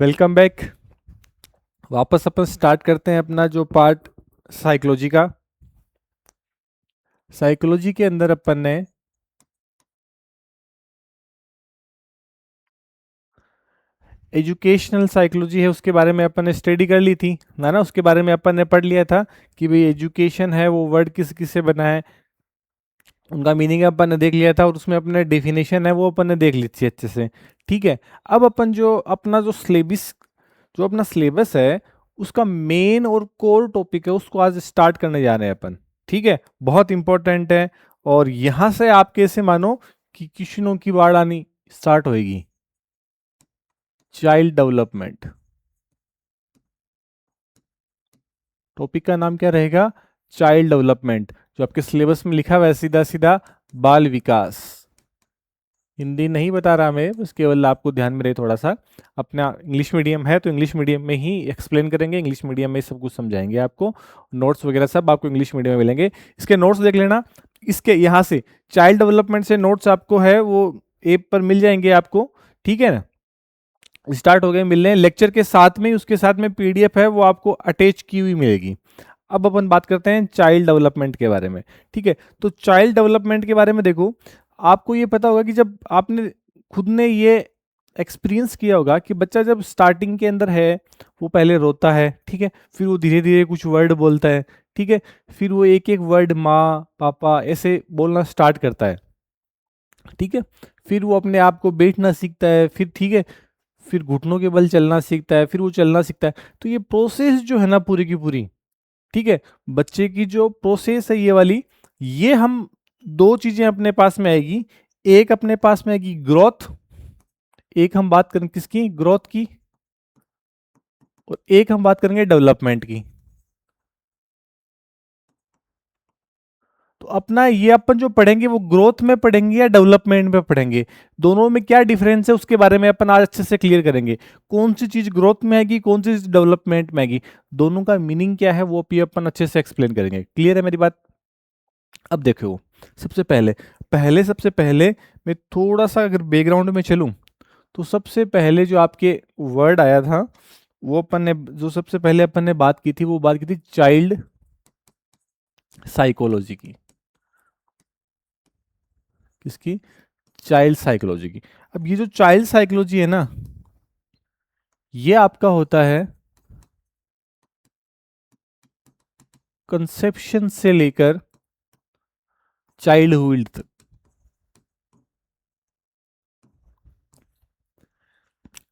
Welcome back. वापस अपन start करते हैं अपना जो पार्ट साइकोलॉजी का। साइकोलॉजी के अंदर अपन ने एजुकेशनल साइकोलॉजी है उसके बारे में अपन ने स्टडी कर ली थी ना उसके बारे में अपन ने पढ़ लिया था कि भाई एजुकेशन है वो वर्ड किस किस से बना है, उनका मीनिंग अपन ने देख लिया था और उसमें अपने डेफिनेशन है वो अपन ने देख ली थी अच्छे से। ठीक है, अब अपन जो अपना जो अपना सिलेबस है उसका मेन और कोर टॉपिक है उसको आज स्टार्ट करने जा रहे हैं अपन। ठीक है, बहुत इंपॉर्टेंट है। और यहां से आप कैसे मानो कि क्वेश्चनों की बाढ़ आनी स्टार्ट होएगी। चाइल्ड डेवलपमेंट, टॉपिक का नाम क्या रहेगा? Child development. जो आपके सिलेबस में लिखा हुआ है सीधा सीधा बाल विकास। हिंदी नहीं बता रहा मैं, बस केवल आपको ध्यान में रहे थोड़ा सा। अपना इंग्लिश मीडियम है तो इंग्लिश मीडियम में ही एक्सप्लेन करेंगे, इंग्लिश मीडियम में सब कुछ समझाएंगे आपको। नोट्स वगैरह सब आपको इंग्लिश मीडियम में मिलेंगे। इसके नोट्स देख लेना। इसके यहाँ से चाइल्ड डेवलपमेंट से नोट्स आपको है वो ऐप पर मिल जाएंगे आपको। ठीक है ना, स्टार्ट हो गए मिलने लेक्चर के साथ में, उसके साथ में पीडीएफ है वो आपको अटैच की हुई मिलेगी। अब अपन बात करते हैं चाइल्ड डेवलपमेंट के बारे में। ठीक है, तो चाइल्ड डेवलपमेंट के बारे में देखो, आपको ये पता होगा कि जब आपने खुद ने ये एक्सपीरियंस किया होगा कि बच्चा जब स्टार्टिंग के अंदर है वो पहले रोता है। ठीक है, फिर वो धीरे धीरे कुछ वर्ड बोलता है। ठीक है, फिर वो एक एक वर्ड माँ पापा ऐसे बोलना स्टार्ट करता है। ठीक है, फिर वो अपने आप को बैठना सीखता है। फिर ठीक है, फिर घुटनों के बल चलना सीखता है, फिर वो चलना सीखता है। तो ये प्रोसेस जो है ना पूरी की पूरी, ठीक है, बच्चे की जो प्रोसेस है ये वाली, ये हम दो चीजें अपने पास में आएगी। एक अपने पास में आएगी ग्रोथ, एक हम बात करेंगे किसकी? ग्रोथ की। और एक हम बात करेंगे डेवलपमेंट की। तो अपना ये अपन जो पढ़ेंगे वो ग्रोथ में पढ़ेंगे या डेवलपमेंट में पढ़ेंगे, दोनों में क्या डिफरेंस है उसके बारे में अपन आज अच्छे से क्लियर करेंगे। कौन सी चीज ग्रोथ में आएगी, कौन सी चीज डेवलपमेंट में आएगी, दोनों का मीनिंग क्या है वो भी अपन अच्छे से एक्सप्लेन करेंगे। क्लियर है मेरी बात? अब देखो, सबसे पहले सबसे पहले मैं थोड़ा सा अगर बैकग्राउंड में चलूं तो सबसे पहले जो आपके वर्ड आया था वो अपन ने जो सबसे पहले अपन ने बात की थी वो बात की थी चाइल्ड साइकोलॉजी की। किसकी? चाइल्ड साइकोलॉजी की। अब ये जो चाइल्ड साइकोलॉजी है ना, ये आपका होता है कंसेप्शन से लेकर चाइल्डहुड तक।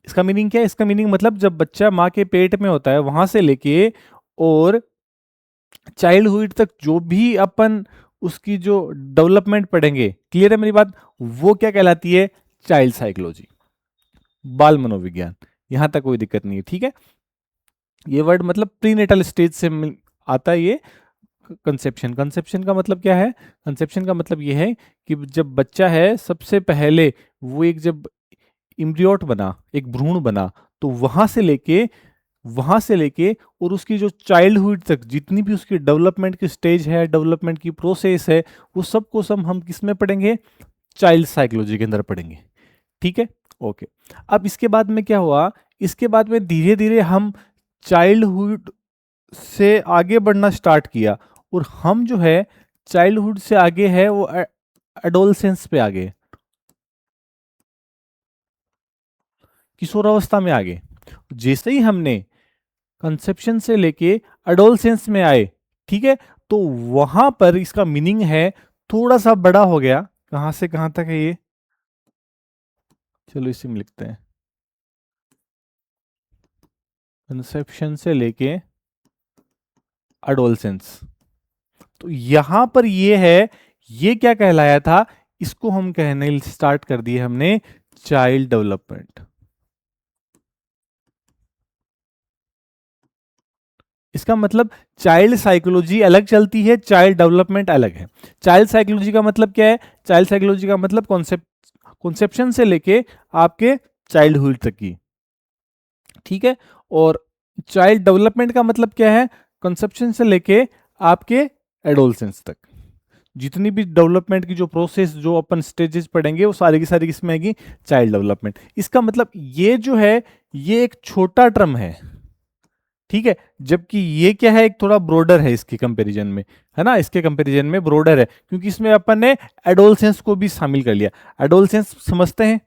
इसका मीनिंग क्या है? इसका मीनिंग मतलब जब बच्चा माँ के पेट में होता है वहां से लेके और चाइल्डहुड तक जो भी अपन उसकी जो डेवलपमेंट पढ़ेंगे, क्लियर है मेरी बात, वो क्या कहलाती है? चाइल्ड साइकोलॉजी, बाल मनोविज्ञान। यहां तक कोई दिक्कत नहीं है। ठीक है, ये वर्ड मतलब प्रीनेटल स्टेज से आता है ये। कंसेप्शन, कंसेप्शन का मतलब क्या है? कंसेप्शन का मतलब ये है कि जब बच्चा है सबसे पहले वो एक जब इम्ब्रियोट बना, एक भ्रूण बना, तो वहां से लेके और उसकी जो चाइल्डहुड तक जितनी भी उसकी डेवलपमेंट की स्टेज है, डेवलपमेंट की प्रोसेस है, वो सब को सब हम किस में पढ़ेंगे? चाइल्ड साइकोलॉजी के अंदर पढ़ेंगे। ठीक है, ओके। अब इसके बाद में क्या हुआ? इसके बाद में धीरे धीरे हम चाइल्डहुड से आगे बढ़ना स्टार्ट किया और हम जो है चाइल्डहुड से आगे है वो एडोलसेंस पे आगे, किशोरावस्था में आगे। जैसे ही हमने कंसेप्शन से लेके एडोलसेंस में आए, ठीक है, तो वहां पर इसका मीनिंग है थोड़ा सा बड़ा हो गया। कहां से कहां तक है ये? चलो इसी में लिखते हैं, कंसेप्शन से लेके एडोलसेंस। तो यहां पर ये है, ये क्या कहलाया था? इसको हम कहने स्टार्ट कर दिए हमने चाइल्ड डेवलपमेंट। इसका मतलब चाइल्ड साइकोलॉजी अलग चलती है, चाइल्ड डेवलपमेंट अलग है। चाइल्ड साइकोलॉजी का मतलब क्या है? चाइल्ड साइकोलॉजी का मतलब कॉन्सेप्शन से लेके आपके चाइल्डहुड तक की। ठीक है, और चाइल्ड डेवलपमेंट का मतलब क्या है? कंसेप्शन से लेके आपके एडोलसेंस तक। जितनी भी डेवलपमेंट की जो प्रोसेस, जो अपन स्टेजेस पढ़ेंगे, वो सारी की सारी किसमें आएगी? Child development. इसका मतलब ये जो है, ये एक छोटा टर्म है, ठीक है, जबकि ये क्या है, एक थोड़ा ब्रॉडर है इसके कंपैरिजन में, है ना, इसके कंपैरिजन में ब्रॉडर है, क्योंकि इसमें अपन ने एडोलसेंस को भी शामिल कर लिया। एडोलसेंस समझते हैं?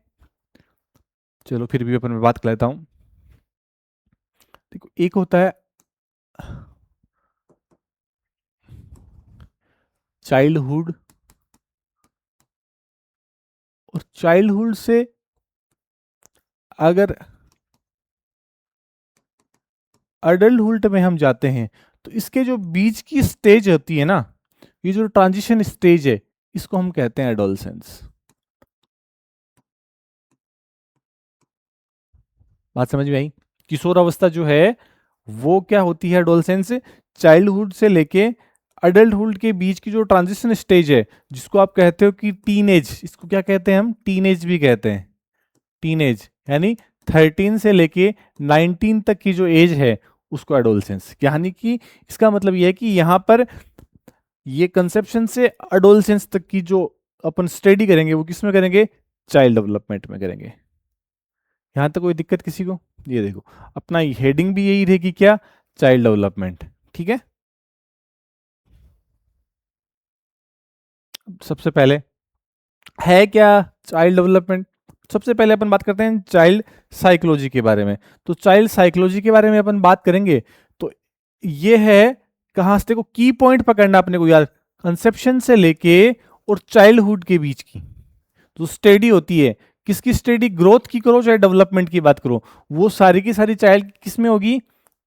चलो फिर भी अपन में बात कर लेता हूं। देखो, एक होता है चाइल्डहुड, और चाइल्डहुड से अगर अडल्टहुड में हम जाते हैं, तो इसके जो बीच की स्टेज होती है ना, ये जो ट्रांजिशन स्टेज है, इसको हम कहते हैं एडोलसेंस। बात समझ में आई? किशोर अवस्था जो है वो क्या होती है? एडोलसेंस। चाइल्डहुड से लेके अडल्टहुड के बीच की जो ट्रांजिशन स्टेज है, जिसको आप कहते हो कि टीनेज, इसको क्या कहते हैं हम? टीनेज भी कहते हैं। टीनेज यानी 13 से लेके 19 तक की जो एज है, उसको एडोलसेंस, यानी कि इसका मतलब यह है कि यहां पर ये कंसेप्शन से एडोलसेंस तक की जो अपन स्टडी करेंगे, वो किस में करेंगे? चाइल्ड डेवलपमेंट में करेंगे। यहां तक कोई दिक्कत किसी को? ये देखो, अपना हेडिंग भी यही रहेगी, क्या? Child development. ठीक है, सबसे पहले है क्या चाइल्ड डेवलपमेंट? सबसे पहले अपन बात करते हैं चाइल्ड साइकोलॉजी के बारे में। तो चाइल्ड साइकोलॉजी के बारे में अपन बात करेंगे, तो ये है, कहां से? देखो, की पॉइंट पकड़ना अपने को यार, कंसेप्शन से लेके और चाइल्डहुड के बीच की जो स्टडी होती है, किसकी स्टडी? ग्रोथ की करो चाहे डेवलपमेंट की बात करो, वो सारी की सारी चाइल्ड किस में होगी?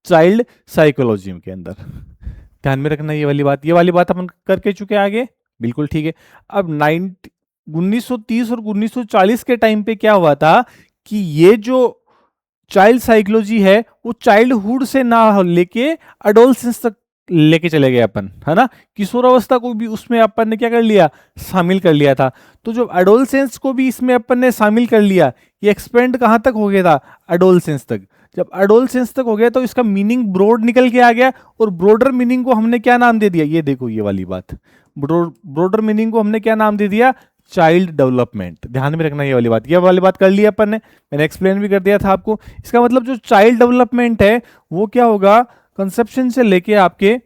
चाइल्ड साइकोलॉजी के अंदर। ध्यान में रखना ये वाली बात, ये वाली बात अपन करके चुके हैं आगे, बिल्कुल ठीक है। अब 1930 और 1940 के टाइम पे क्या हुआ था कि ये जो चाइल्ड साइकोलॉजी है, वो चाइल्डहुड से ना लेके अडोलसेंस तक लेके चले गए अपन, है ना। किशोर अवस्था को भी उसमें अपन ने क्या कर लिया? शामिल कर लिया था। तो जो अडोलसेंस को भी इसमें अपन ने शामिल कर लिया, ये एक्सपेंड कहां तक हो गया था? अडोलसेंस तक। जब अडोलसेंस तक हो गया, तो इसका मीनिंग ब्रॉड निकल के आ गया, और ब्रॉडर मीनिंग को हमने क्या नाम दे दिया? ये देखो, ये वाली बात, ब्रॉडर मीनिंग को हमने क्या नाम दे दिया? Child development. ध्यान में रखना ये वाली बात, ये वाली बात कर ली अपन ने, मैंने एक्सप्लेन भी कर दिया था आपको। इसका मतलब जो चाइल्ड डेवलपमेंट है, वो क्या होगा? कंसेप्शन से लेके आपके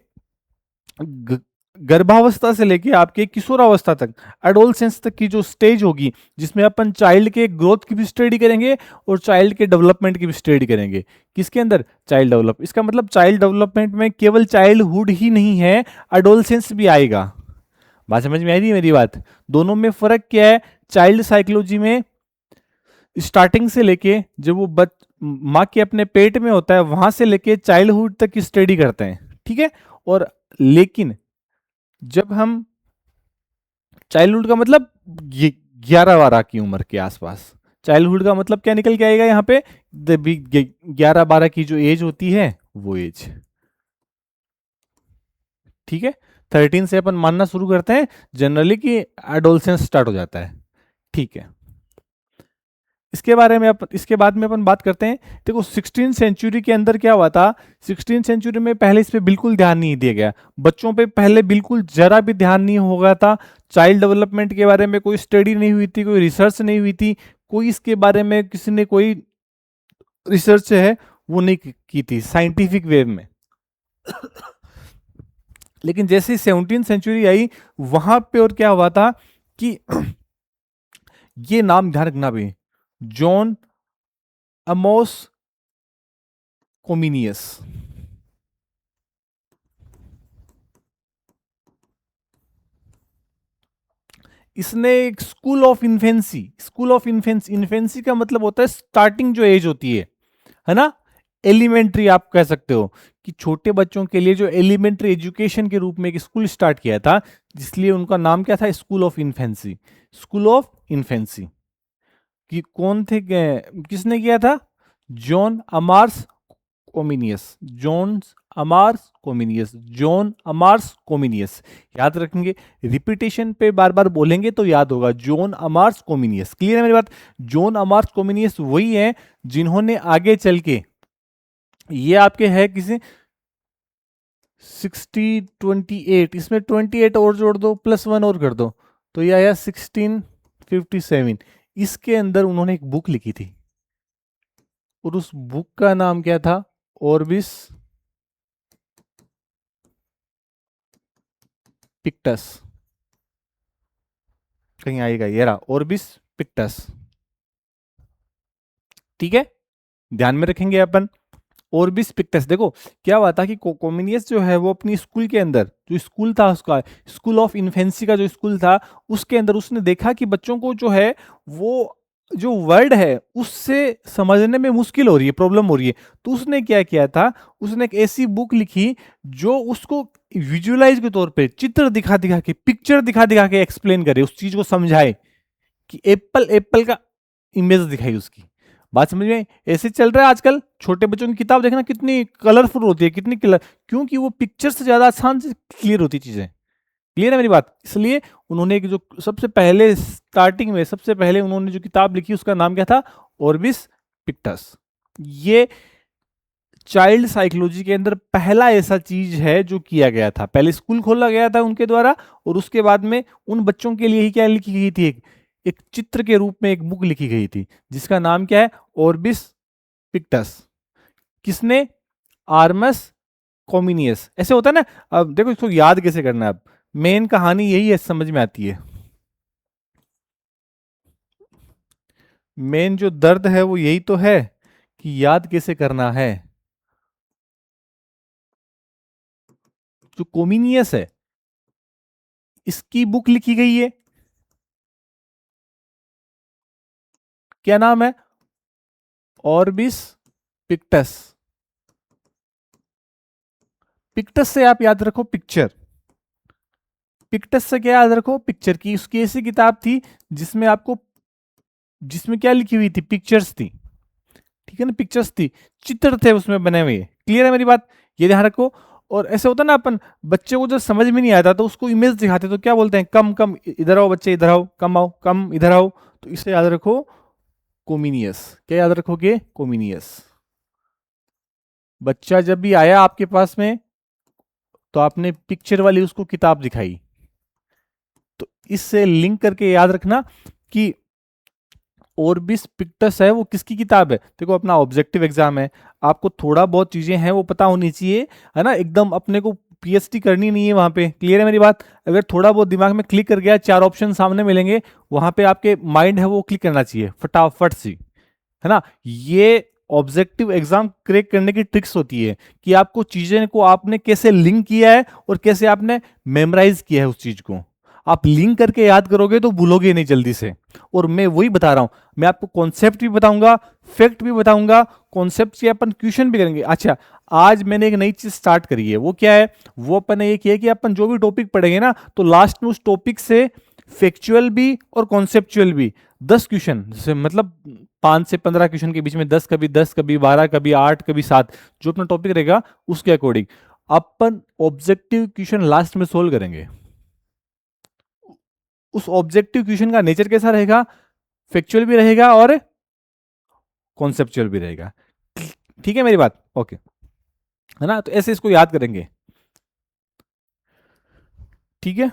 गर्भावस्था से लेके आपके किशोरावस्था तक, एडोलसेंस तक की जो स्टेज होगी, जिसमें अपन चाइल्ड के ग्रोथ की भी स्टडी करेंगे और चाइल्ड के डेवलपमेंट की भी स्टडी करेंगे। किसके अंदर? Child develop. इसका मतलब चाइल्ड डेवलपमेंट में केवल चाइल्डहुड ही नहीं है, एडोलसेंस भी आएगा। बात समझ में आई रही मेरी बात? दोनों में फर्क क्या है? चाइल्ड साइकोलॉजी में स्टार्टिंग से लेके जब वो माँ के अपने पेट में होता है, वहां से लेके चाइल्डहुड तक की स्टडी करते हैं, ठीक है। और लेकिन जब हम चाइल्डहुड का मतलब 11-12 की उम्र के आसपास, चाइल्डहुड का मतलब क्या निकल के आएगा यहाँ पे? 11-12 की जो एज होती है, वो एज, ठीक है। 13 से अपन मानना शुरू करते हैं जनरली कि एडोलसेंस स्टार्ट हो जाता है, ठीक है। इसके बाद में अपन बात करते हैं। देखो, 16 सेंचुरी के अंदर क्या हुआ था? 16 सेंचुरी में पहले इस पे बिल्कुल ध्यान नहीं दिया गया, बच्चों पे पहले बिल्कुल जरा भी ध्यान नहीं होगा था। चाइल्ड डेवलपमेंट के बारे में कोई स्टडी नहीं हुई थी, कोई रिसर्च नहीं हुई थी, कोई इसके बारे में किसी ने कोई रिसर्च है वो नहीं की थी साइंटिफिक वे में। लेकिन जैसे 17 सेंचुरी आई, वहां पे और क्या हुआ था कि ये नाम ध्यान रखना भी, जॉन अमोस कोमिनियस, इसने एक स्कूल ऑफ इन्फेंसी का मतलब होता है स्टार्टिंग जो एज होती है ना, एलिमेंट्री आप कह सकते हो, कि छोटे बच्चों के लिए जो एलिमेंट्री एजुकेशन के रूप में एक स्कूल स्टार्ट किया था, जिसलिए उनका नाम क्या था? School of infancy. School of infancy कि कौन थे, किसने किया था? जॉन अमार्स कोमिनियस। जॉन अमार्स कोमिनियस, याद रखेंगे, रिपीटेशन पे बार बार बोलेंगे तो याद होगा। जॉन अमार्स कोमिनियस, क्लियर है मेरी बात? जॉन अमार्स कोमिनियस वही है जिन्होंने आगे चल के, ये आपके है किसी 1628, इसमें 28 और जोड़ दो, +1 और कर दो, तो ये आया 1657। इसके अंदर उन्होंने एक बुक लिखी थी और उस बुक का नाम क्या था? ऑर्बिस पिक्टस। कहीं आएगा, ये रहा ऑर्बिस पिक्टस। ठीक है, ध्यान में रखेंगे अपन। ऑर्बिस पिक्टस, देखो क्या हुआ था कि कोमिनियस जो है वो अपनी स्कूल के अंदर, जो स्कूल था उसका, स्कूल ऑफ इन्फेंसी का जो स्कूल था, उसके अंदर उसने देखा कि बच्चों को जो है वो जो वर्ड है उससे समझने में मुश्किल हो रही है, प्रॉब्लम हो रही है। तो उसने क्या किया था, उसने एक ऐसी बुक लिखी जो उसको विजुअलाइज के तौर पे चित्र दिखा दिखा के, पिक्चर दिखा दिखा के एक्सप्लेन करे, उस चीज को समझाए, कि एप्पल एप्पल का इमेज दिखाई उसकी। बात समझ में आई? ऐसे चल रहा है आजकल, छोटे बच्चों की किताब देखना कितनी कलरफुल होती है, कितनी कलर, क्योंकि वो पिक्चर से ज्यादा आसान से क्लियर होती चीजें। क्लियर है मेरी बात? इसलिए उन्होंने एक जो सबसे पहले स्टार्टिंग में सबसे पहले उन्होंने जो किताब लिखी उसका नाम क्या था? ऑर्बिस पिक्टस। ये चाइल्ड साइकोलॉजी के अंदर पहला ऐसा चीज है जो किया गया था। पहले स्कूल खोला गया था उनके द्वारा, और उसके बाद में उन बच्चों के लिए ही क्या लिखी गई थी, एक चित्र के रूप में एक बुक लिखी गई थी जिसका नाम क्या है? ऑर्बिस पिक्टस। किसने? आर्मस कॉमिनियस। ऐसे होता है ना। अब देखो इसको याद कैसे करना है, अब मेन कहानी यही है, समझ में आती है। मेन जो दर्द है वो यही तो है कि याद कैसे करना है। जो कोमिनियस है इसकी बुक लिखी गई है, क्या नाम है? ऑर्बिस पिक्टस। पिक्टस से आप याद रखो पिक्चर, पिक्टस से क्या याद रखो? पिक्चर की। उसकी ऐसी किताब थी जिसमें आपको, जिसमें क्या लिखी हुई थी? पिक्चर्स थी। ठीक है ना, पिक्चर्स थी, चित्र थे उसमें बने हुए। क्लियर है मेरी बात? ये ध्यान रखो। और ऐसे होता ना, अपन बच्चे को जब समझ में नहीं आता तो उसको इमेज दिखाते तो क्या बोलते हैं? कम कम इधर आओ बच्चे, इधर आओ, कम आओ, कम इधर आओ। तो इसे याद रखो, कोमिनियस। क्या याद रखोगे? कोमिनियस। बच्चा जब भी आया आपके पास में तो आपने पिक्चर वाली उसको किताब दिखाई, तो इससे लिंक करके याद रखना कि ऑर्बिस पिक्टस है वो किसकी किताब है। देखो अपना ऑब्जेक्टिव एग्जाम है, आपको थोड़ा बहुत चीजें हैं वो पता होनी चाहिए, है ना। एकदम अपने को पीएचडी करनी नहीं है वहां पे। क्लियर है मेरी बात? अगर थोड़ा बहुत दिमाग में क्लिक कर गया, 4 ऑप्शन सामने मिलेंगे, वहां पे आपके माइंड है वो क्लिक करना चाहिए फटाफट सी, है ना। ये ऑब्जेक्टिव एग्जाम क्रैक करने की ट्रिक्स होती है कि आपको चीजें को आपने कैसे लिंक किया है और कैसे आपने मेमोराइज किया है उस चीज को। आप लिंक करके याद करोगे तो भूलोगे नहीं जल्दी से। और मैं वही बता रहा हूं, मैं आपको कॉन्सेप्ट भी बताऊंगा, फैक्ट भी बताऊंगा, कॉन्सेप्ट से अपन क्वेश्चन भी करेंगे। अच्छा, आज मैंने एक नई चीज स्टार्ट करी है, वो क्या है? वो अपन ने ये किया कि अपन जो भी टॉपिक पढ़ेंगे ना, तो लास्ट में उस टॉपिक से फैक्चुअल भी और कॉन्सेप्चुअल भी 10 क्वेश्चन, जैसे मतलब 5 से 15 क्वेश्चन के बीच में 10, कभी 10, कभी 12, कभी 8, कभी 7, जो अपना टॉपिक रहेगा उसके अकॉर्डिंग अपन ऑब्जेक्टिव क्वेश्चन लास्ट में सोल्व करेंगे। उस ऑब्जेक्टिव क्वेश्चन का नेचर कैसा रहेगा? फैक्चुअल भी रहेगा और कॉन्सेप्चुअल भी रहेगा। ठीक है मेरी बात? ओके, है ना। तो ऐसे इसको याद करेंगे। ठीक है,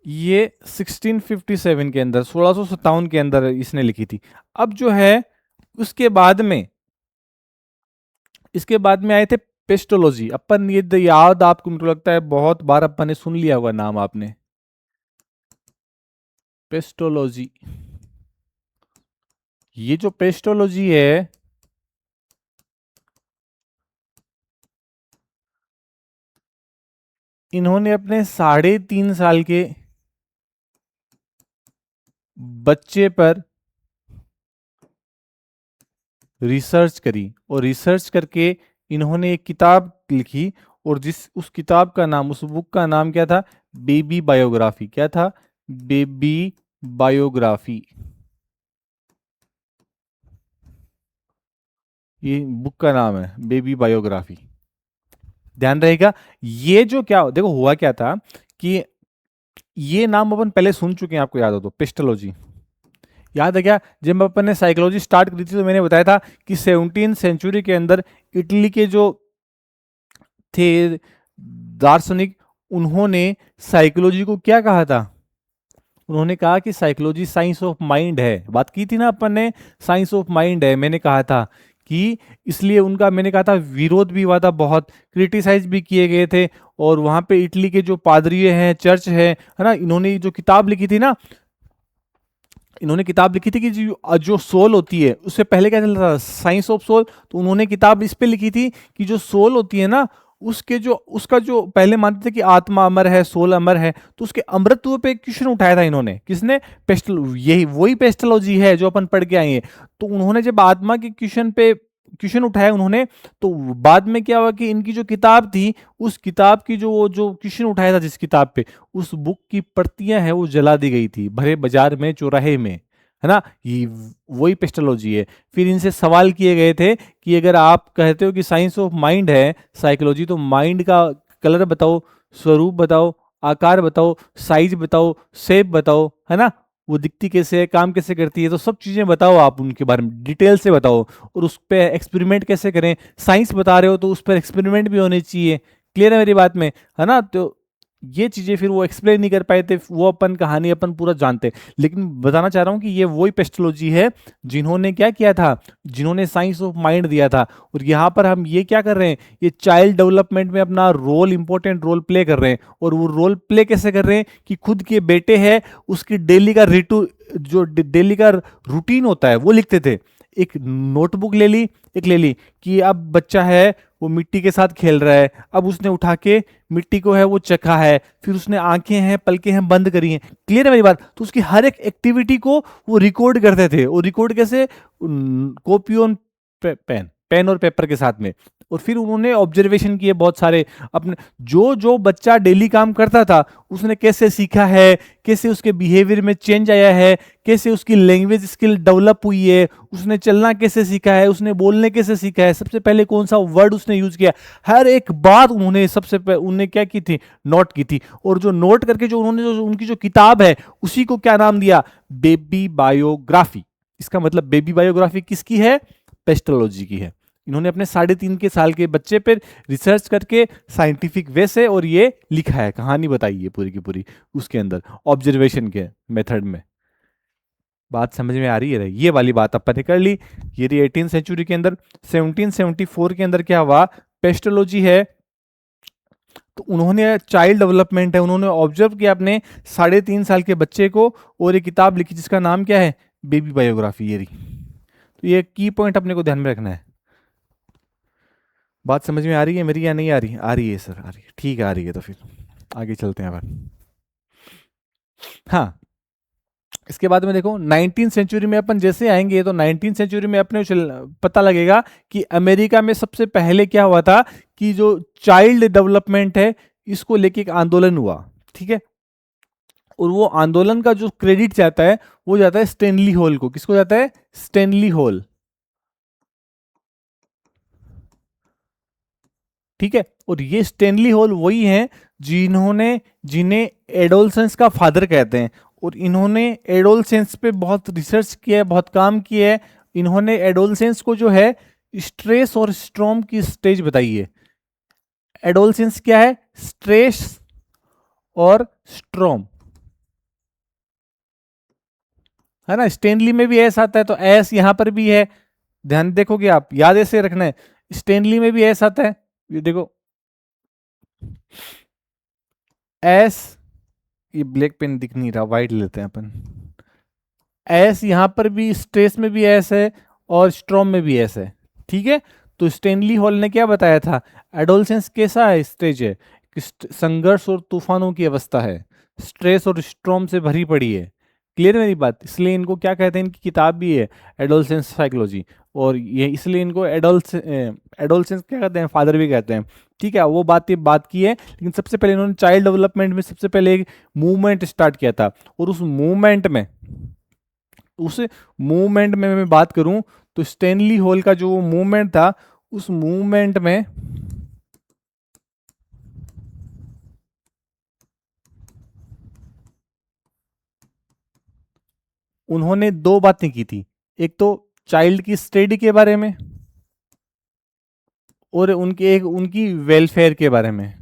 ये 1657 के अंदर, 1657 के अंदर इसने लिखी थी। अब जो है उसके बाद में, इसके बाद में आए थे पेस्टोलॉजी। अपन ये याद आपको मुझे लगता है बहुत बार अपन ने सुन लिया होगा नाम आपने, पेस्टोलॉजी। ये जो पेस्टोलॉजी है, इन्होंने अपने 3.5 साल के बच्चे पर रिसर्च करी, और रिसर्च करके इन्होंने एक किताब लिखी, और जिस उस किताब का नाम, उस बुक का नाम क्या था? Baby biography. क्या था? Baby biography. ये बुक का नाम है, बेबी बायोग्राफी। ध्यान रहेगा। ये जो क्या देखो हुआ क्या था कि ये नाम अपन पहले सुन चुके हैं, आपको याद हो तो, पेस्टोलॉजी याद है क्या? जब अपन ने साइकोलॉजी स्टार्ट करी थी तो मैंने बताया था कि 17वीं सेंचुरी के अंदर इटली के जो थे दार्शनिक, उन्होंने साइकोलॉजी को क्या कहा था? उन्होंने कहा कि साइकोलॉजी साइंस ऑफ माइंड है। बात की थी ना अपन ने, साइंस ऑफ माइंड है, मैंने कहा था कि इसलिए उनका, मैंने कहा था, विरोध भी हुआ था, बहुत क्रिटिसाइज भी किए गए थे। और वहां पे इटली के जो पादरी हैं, चर्च है ना, इन्होंने जो किताब लिखी थी ना, इन्होंने किताब लिखी थी कि जो सोल होती है, उससे पहले क्या चलता था, साइंस ऑफ सोल। तो उन्होंने किताब इस पे लिखी थी कि जो सोल होती है ना, उसके जो, उसका जो पहले मानते थे कि आत्मा अमर है, सोल अमर है, तो उसके अमृतत्व पे क्वेश्चन उठाया था इन्होंने। किसने? पेस्टल, यही वही पेस्टोलॉजी है जो अपन पढ़ के आए हैं। तो उन्होंने जब आत्मा के क्वेश्चन पे क्वेश्चन उठाया उन्होंने, तो बाद में क्या हुआ कि इनकी जो किताब थी, उस किताब की जो क्वेश्चन उठाया था जिस किताब पे, उस बुक की प्रतियां हैं वो जला दी गई थी भरे बाजार में, चौराहे में, है ना। ये वही पेस्टोलॉजी है। फिर इनसे सवाल किए गए थे कि अगर आप कहते हो कि साइंस ऑफ माइंड है साइकोलॉजी, तो माइंड का कलर बताओ, स्वरूप बताओ, आकार बताओ, साइज बताओ, शेप बताओ, है ना, वो दिखती कैसे है, काम कैसे करती है, तो सब चीजें बताओ आप उनके बारे में डिटेल से बताओ। और उस पर एक्सपेरिमेंट कैसे करें, साइंस बता रहे हो तो उस पर एक्सपेरिमेंट भी होने चाहिए। क्लियर है मेरी बात में, है ना। तो ये चीजें फिर वो एक्सप्लेन नहीं कर पाए थे, वो अपन कहानी अपन पूरा जानते। लेकिन बताना चाह रहा हूं कि ये वही पेस्टोलॉजी है जिन्होंने क्या किया था, जिन्होंने साइंस ऑफ माइंड दिया था। और यहाँ पर हम ये क्या कर रहे हैं, ये चाइल्ड डेवलपमेंट में अपना रोल, इंपॉर्टेंट रोल प्ले कर रहे हैं। और वो रोल प्ले कैसे कर रहे हैं कि खुद के बेटे हैं, उसकी डेली का जो डेली का रूटीन होता है वो लिखते थे। एक नोटबुक ले ली, एक ले ली कि अब बच्चा है वो मिट्टी के साथ खेल रहा है, अब उसने उठा के मिट्टी को है वो चखा है, फिर उसने आंखें हैं, पलकें हैं बंद करी हैं। क्लियर है मेरी बात? तो उसकी हर एक एक्टिविटी को वो रिकॉर्ड करते थे। और रिकॉर्ड कैसे? कॉपी ऑन पेन, पेन और पेपर के साथ में। और फिर उन्होंने ऑब्जर्वेशन किए बहुत सारे अपने, जो जो बच्चा डेली काम करता था उसने कैसे सीखा है, कैसे उसके बिहेवियर में चेंज आया है, कैसे उसकी लैंग्वेज स्किल डेवलप हुई है, उसने चलना कैसे सीखा है, उसने बोलने कैसे सीखा है, सबसे पहले कौन सा वर्ड उसने यूज किया, हर एक बात उन्होंने सबसे पहले उन्होंने क्या की थी, नोट की थी। और जो नोट करके जो उन्होंने जो उनकी जो किताब है, उसी को क्या नाम दिया, बेबी बायोग्राफी। इसका मतलब बेबी बायोग्राफी किसकी है? पेस्टोलॉजी की है। इन्होंने अपने 3.5 के साल के बच्चे पर रिसर्च करके साइंटिफिक वे से और ये लिखा है, कहानी बताई है पूरी की पूरी उसके अंदर ऑब्जर्वेशन के मेथड में। बात समझ में आ रही है? ये वाली बात अपन ने कर ली। ये रही 18th सेंचुरी के अंदर। 1774 के अंदर क्या हुआ, पेस्टोलॉजी है, तो उन्होंने चाइल्ड डेवलपमेंट है, उन्होंने ऑब्जर्व किया अपने 3.5 साल के बच्चे को, और एक किताब लिखी जिसका नाम क्या है, बेबी बायोग्राफी। ये रही। तो ये की पॉइंट अपने को ध्यान में रखना है। बात समझ में आ रही है मेरी या नहीं आ रही? आ रही है सर, आ रही है, ठीक है, आ रही है। तो फिर आगे चलते हैं अपन। हाँ, इसके बाद में देखो 19th सेंचुरी में अपन जैसे आएंगे, तो 19th सेंचुरी में अपने पता लगेगा कि अमेरिका में सबसे पहले क्या हुआ था कि जो चाइल्ड डेवलपमेंट है इसको लेके एक आंदोलन हुआ। ठीक है, और वो आंदोलन का जो क्रेडिट जाता है वो जाता है स्टैनली हॉल को। किसको जाता है? Stanley hall. ठीक है, और ये स्टैनली हॉल वही हैं जिन्होंने, जिन्हें एडोलसेंस का फादर कहते हैं। और इन्होंने एडोलसेंस पे बहुत रिसर्च किया है, बहुत काम किया है। इन्होंने एडोलसेंस को जो है स्ट्रेस और स्ट्रॉम की स्टेज बताई है। एडोलसेंस क्या है? स्ट्रेस और स्ट्रॉम, है ना। स्टेनली में भी एस आता है, तो एस यहां पर भी है। ध्यान देखोगे आप, याद ऐसे रखना है। स्टेनली में भी एस आता है, ये देखो एस, ये ब्लैक पेन दिख नहीं रहा, व्हाइट लेते हैं अपन। एस यहां पर भी, स्ट्रेस में भी एस है और स्ट्रॉम में भी एस है। ठीक है, तो स्टेनली हॉल ने क्या बताया था, एडोलसेंस कैसा है, स्टेज है कि संघर्ष और तूफानों की अवस्था है, स्ट्रेस और स्ट्रॉम से भरी पड़ी है। क्लियर है मेरी बात? इसलिए इनको क्या कहते हैं, इनकी किताब भी है एडोलसेंस साइकोलॉजी। और ये इसलिए इनको एडोलसेंस क्या कहते हैं, फादर भी कहते हैं। ठीक है, वो बात की है। लेकिन सबसे पहले इन्होंने चाइल्ड डेवलपमेंट में सबसे पहले एक मूवमेंट स्टार्ट किया था। और उस मूवमेंट में मैं बात करूं तो स्टैनली हॉल का जो मूवमेंट था, उस मूवमेंट में उन्होंने दो बातें की थी। एक तो चाइल्ड की स्टडी के बारे में, और उनकी वेलफेयर के बारे में।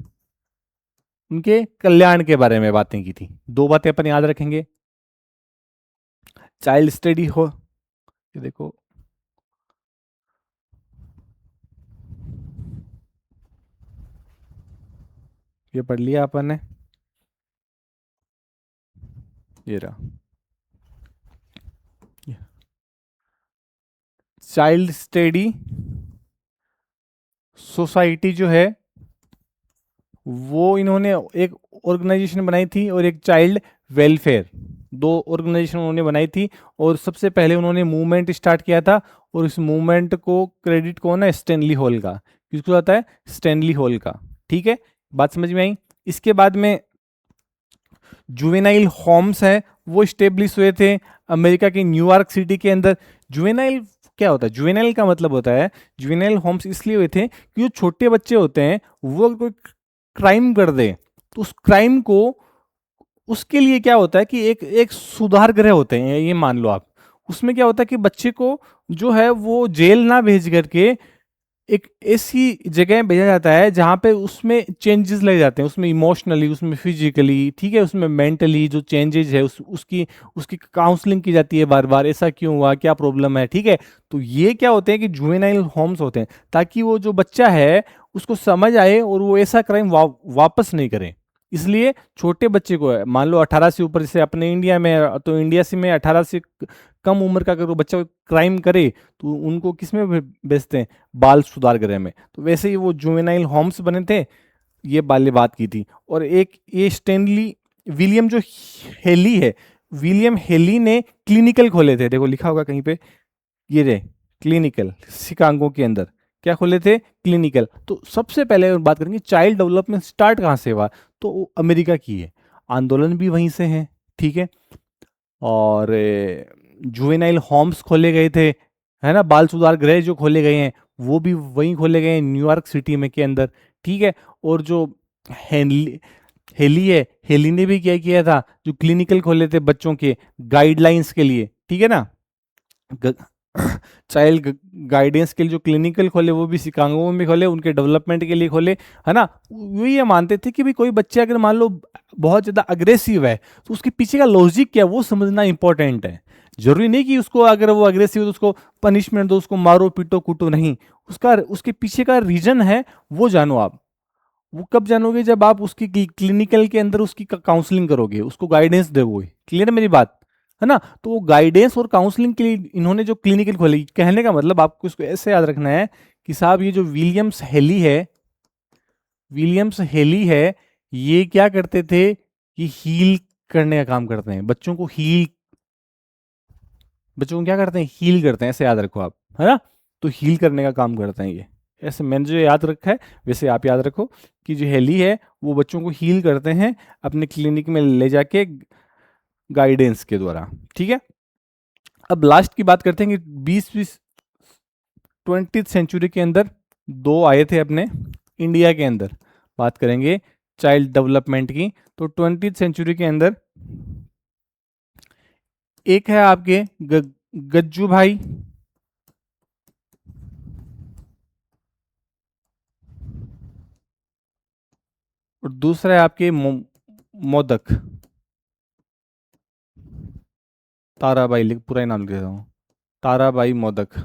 उनके कल्याण के बारे में बातें की थी। दो बातें अपन याद रखेंगे, चाइल्ड स्टडी हो, ये देखो ये पढ़ लिया अपन ने, ये रहा चाइल्ड स्टडी सोसाइटी जो है वो इन्होंने एक ऑर्गेनाइजेशन बनाई थी, और एक चाइल्ड वेलफेयर, दो ऑर्गेनाइजेशन उन्होंने बनाई थी। और सबसे पहले उन्होंने मूवमेंट स्टार्ट किया था, और इस मूवमेंट को क्रेडिट कौन है, स्टैनली हॉल का। किसको आता है, स्टैनली हॉल का। ठीक है, बात समझ में आई। इसके बाद में जुवेनाइल होम्स है, वो स्टेब्लिश हुए थे अमेरिका के न्यूयॉर्क सिटी के अंदर। जुवेनाइल क्या होता है, जुवेनाइल का मतलब होता है, जुवेनाइल होम्स इसलिए हुए थे कि जो छोटे बच्चे होते हैं वो कोई क्राइम कर दे तो उस क्राइम को, उसके लिए क्या होता है कि एक एक सुधार गृह होते हैं, ये मान लो आप। उसमें क्या होता है कि बच्चे को जो है वो जेल ना भेज करके एक ऐसी जगह भेजा जाता है जहाँ पे उसमें चेंजेस ले जाते हैं, उसमें इमोशनली, उसमें फिजिकली, ठीक है, उसमें मेंटली जो चेंजेस है उसकी उसकी काउंसलिंग की जाती है बार बार, ऐसा क्यों हुआ, क्या प्रॉब्लम है। ठीक है, तो ये क्या होते हैं कि जुवेनाइल होम्स होते हैं, ताकि वो जो बच्चा है उसको समझ आए और वो ऐसा क्राइम वापस नहीं करे। इसलिए छोटे बच्चे को मान लो 18 से ऊपर, जैसे अपने इंडिया में है, तो इंडिया से में 18 से कम उम्र का अगर वो बच्चा क्राइम करे तो उनको किस में भेजते हैं, बाल सुधार गृह में। तो वैसे ही वो जुवेनाइल होम्स बने थे, ये बाल्य बात की थी। और एक ये स्टैनली विलियम जो हेली है, विलियम हेली ने क्लिनिकल खोले थे, देखो लिखा होगा कहीं पे, ये रे क्लिनिकल, शिकागो के अंदर क्या खोले थे, क्लिनिकल। तो सबसे पहले बात करेंगे चाइल्ड डेवलपमेंट स्टार्ट कहाँ से हुआ, तो वो अमेरिका की है, आंदोलन भी वहीं से है। ठीक है, और जुवेनाइल होम्स खोले गए थे, है ना, बाल सुधार गृह जो खोले गए हैं वो भी वहीं खोले गए हैं न्यूयॉर्क सिटी में के अंदर। ठीक है, और जो हेनली हेली है, हेली ने भी क्या किया था, जो क्लिनिकल खोले थे बच्चों के गाइडलाइंस के लिए, ठीक है ना, चाइल्ड गाइडेंस के लिए जो क्लिनिकल खोले वो भी शिकागो में खोले, उनके डेवलपमेंट के लिए खोले, है ना। वो ये मानते थे कि भाई कोई बच्चे अगर मान लो बहुत ज़्यादा अग्रेसिव है तो उसके पीछे का लॉजिक क्या है वो समझना इंपॉर्टेंट है। जरूरी नहीं कि उसको, अगर वो अग्रेसिव है तो उसको पनिशमेंट दो, उसको मारो पीटो कूटो, नहीं, उसका उसके पीछे का रीजन है वो जानो आप। वो कब जानोगे, जब आप उसकी क्लिनिकल के अंदर उसकी काउंसलिंग करोगे, उसको गाइडेंस दोगे। क्लियर है मेरी बात, है ना। तो वो गाइडेंस और काउंसलिंग के लिए इन्होंने जो क्लिनिकल खोली, कहने का मतलब आपको इसको ऐसे याद रखना है कि साहब ये जो विलियम्स हेली है, विलियम्स हेली है, ये क्या करते थे कि हील करने का काम करते हैं, बच्चों को हील, बच्चों को क्या करते हैं, हील करते हैं, ऐसे याद रखो आप, है ना। तो हील करने का काम करते हैं ये, ऐसे मैंने जो याद रखा है वैसे आप याद रखो कि जो हेली है वो बच्चों को हील करते हैं अपने क्लिनिक में ले जाके गाइडेंस के द्वारा। ठीक है, अब लास्ट की बात करते हैं कि 20 20वीं सेंचुरी के अंदर दो आए थे अपने इंडिया के अंदर, बात करेंगे चाइल्ड डेवलपमेंट की। तो 20वीं सेंचुरी के अंदर एक है आपके गज्जू भाई, और दूसरा है आपके मोदक, ताराबाई, पूरा ही नाम लिख देता हूँ, ताराबाई मोदक।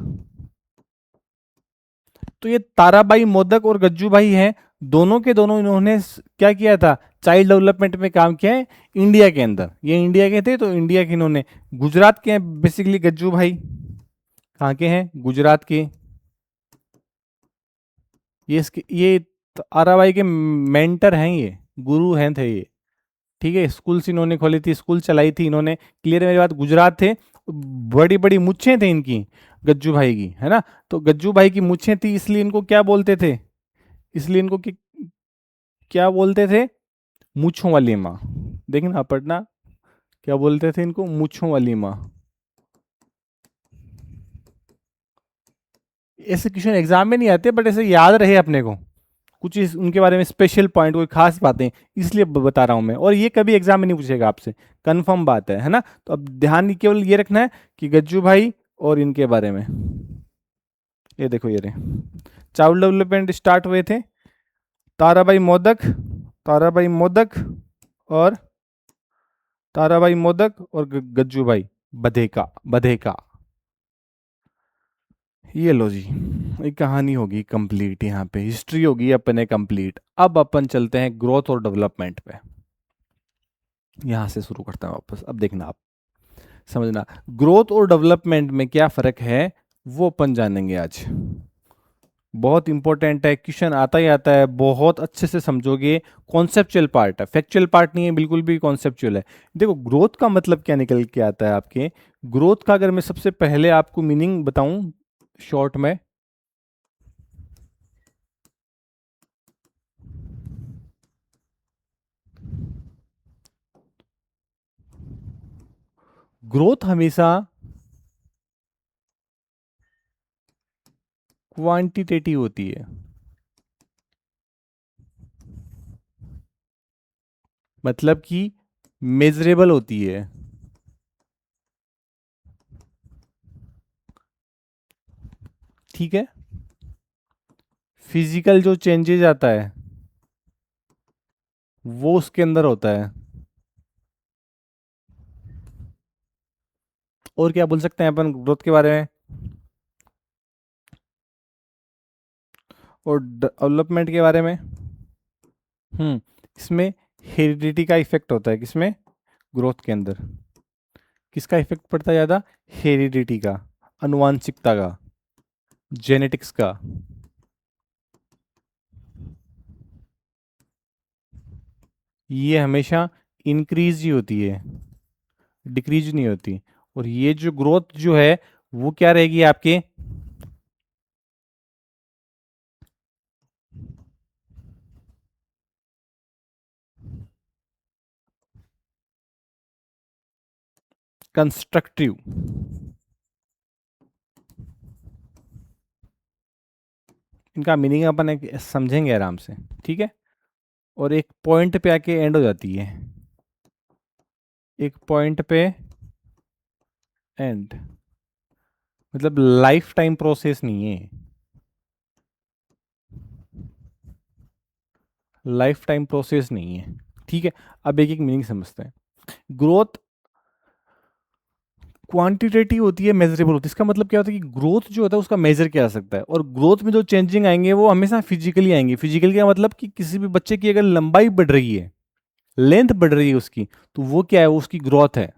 तो ये ताराबाई मोदक और गज्जू भाई हैं, दोनों के दोनों इन्होंने क्या किया था, चाइल्ड डेवलपमेंट में काम किया है इंडिया के अंदर। ये इंडिया के थे तो इंडिया के इन्होंने, गुजरात के हैं बेसिकली गज्जू भाई, कहाँ के हैं, गुजरात के। ये ताराबाई के मेंटर हैं, ये गुरु हैं थे ये। ठीक है, स्कूल्स इन्होंने खोली थी, स्कूल चलाई थी इन्होंने। क्लियर है मेरी बात, गुजरात थे, बड़ी बड़ी मुच्छें थे इनकी, गज्जू भाई की, है ना। तो गज्जू भाई की मुच्छें थी, इसलिए इनको क्या बोलते थे, इसलिए इनको क्या बोलते थे, मूछों वाली माँ। देखना पढ़ना, क्या बोलते थे इनको, मूछों वाली माँ। ऐसे क्वेश्चन एग्जाम में नहीं आते, बट ऐसे याद रहे अपने को कुछ उनके बारे में स्पेशल पॉइंट, कोई खास बातें, इसलिए बता रहा हूं मैं। और ये कभी एग्जाम में नहीं पूछेगा आपसे, कंफर्म बात है ना। तो अब ध्यान केवल ये रखना है कि गज्जू भाई और इनके बारे में, ये देखो ये रहे, चाइल्ड डेवलपमेंट स्टार्ट हुए थे ताराबाई मोदक ताराबाई मोदक और गज्जू भाई बधेका बधेका। ये लो जी, एक कहानी होगी कंप्लीट, यहाँ पे हिस्ट्री होगी अपने कंप्लीट। अब अपन चलते हैं ग्रोथ और डेवलपमेंट पे। यहाँ से शुरू करते हैं वापस। अब देखना, आप समझना ग्रोथ और डेवलपमेंट में क्या फर्क है, वो अपन जानेंगे आज। बहुत इंपॉर्टेंट है, क्वेश्चन आता ही आता है, बहुत अच्छे से समझोगे। कॉन्सेप्चुअल पार्ट है, फैक्चुअल पार्ट नहीं है, बिल्कुल भी कॉन्सेप्चुअल है। देखो ग्रोथ का मतलब क्या निकल के आता है आपके। ग्रोथ का अगर मैं सबसे पहले आपको मीनिंग बताऊं शॉर्ट में, ग्रोथ हमेशा क्वांटिटेटिव होती है। मतलब कि मेजरेबल होती है। ठीक है, फिजिकल जो चेंजेज आता है वो उसके अंदर होता है। और क्या बोल सकते हैं अपन ग्रोथ के बारे में, और डेवलपमेंट के बारे में। इसमें हेरिडिटी का इफेक्ट होता है, किसमें, ग्रोथ के अंदर। किसका इफेक्ट पड़ता है ज़्यादा, हेरिडिटी का, अनुवांशिकता का, जेनेटिक्स का। ये हमेशा इंक्रीज ही होती है, डिक्रीज नहीं होती। और ये जो ग्रोथ जो है वो क्या रहेगी आपके, कंस्ट्रक्टिव। इनका मीनिंग अपन समझेंगे आराम से, ठीक है। और एक पॉइंट पे आके एंड हो जाती है, एक पॉइंट पे एंड, मतलब लाइफ टाइम प्रोसेस नहीं है, लाइफ टाइम प्रोसेस नहीं है। ठीक है, अब एक एक मीनिंग समझते हैं। ग्रोथ क्वांटिटेटिव होती है, मेजरेबल होती है। इसका मतलब क्या होता है कि ग्रोथ जो होता है उसका मेजर किया जा सकता है, और ग्रोथ में जो चेंजिंग आएंगे वो हमेशा फिजिकली आएंगे। फिजिकली का मतलब कि किसी भी बच्चे की अगर लंबाई बढ़ रही है, लेंथ बढ़ रही है उसकी, तो वो क्या है, वो उसकी ग्रोथ है।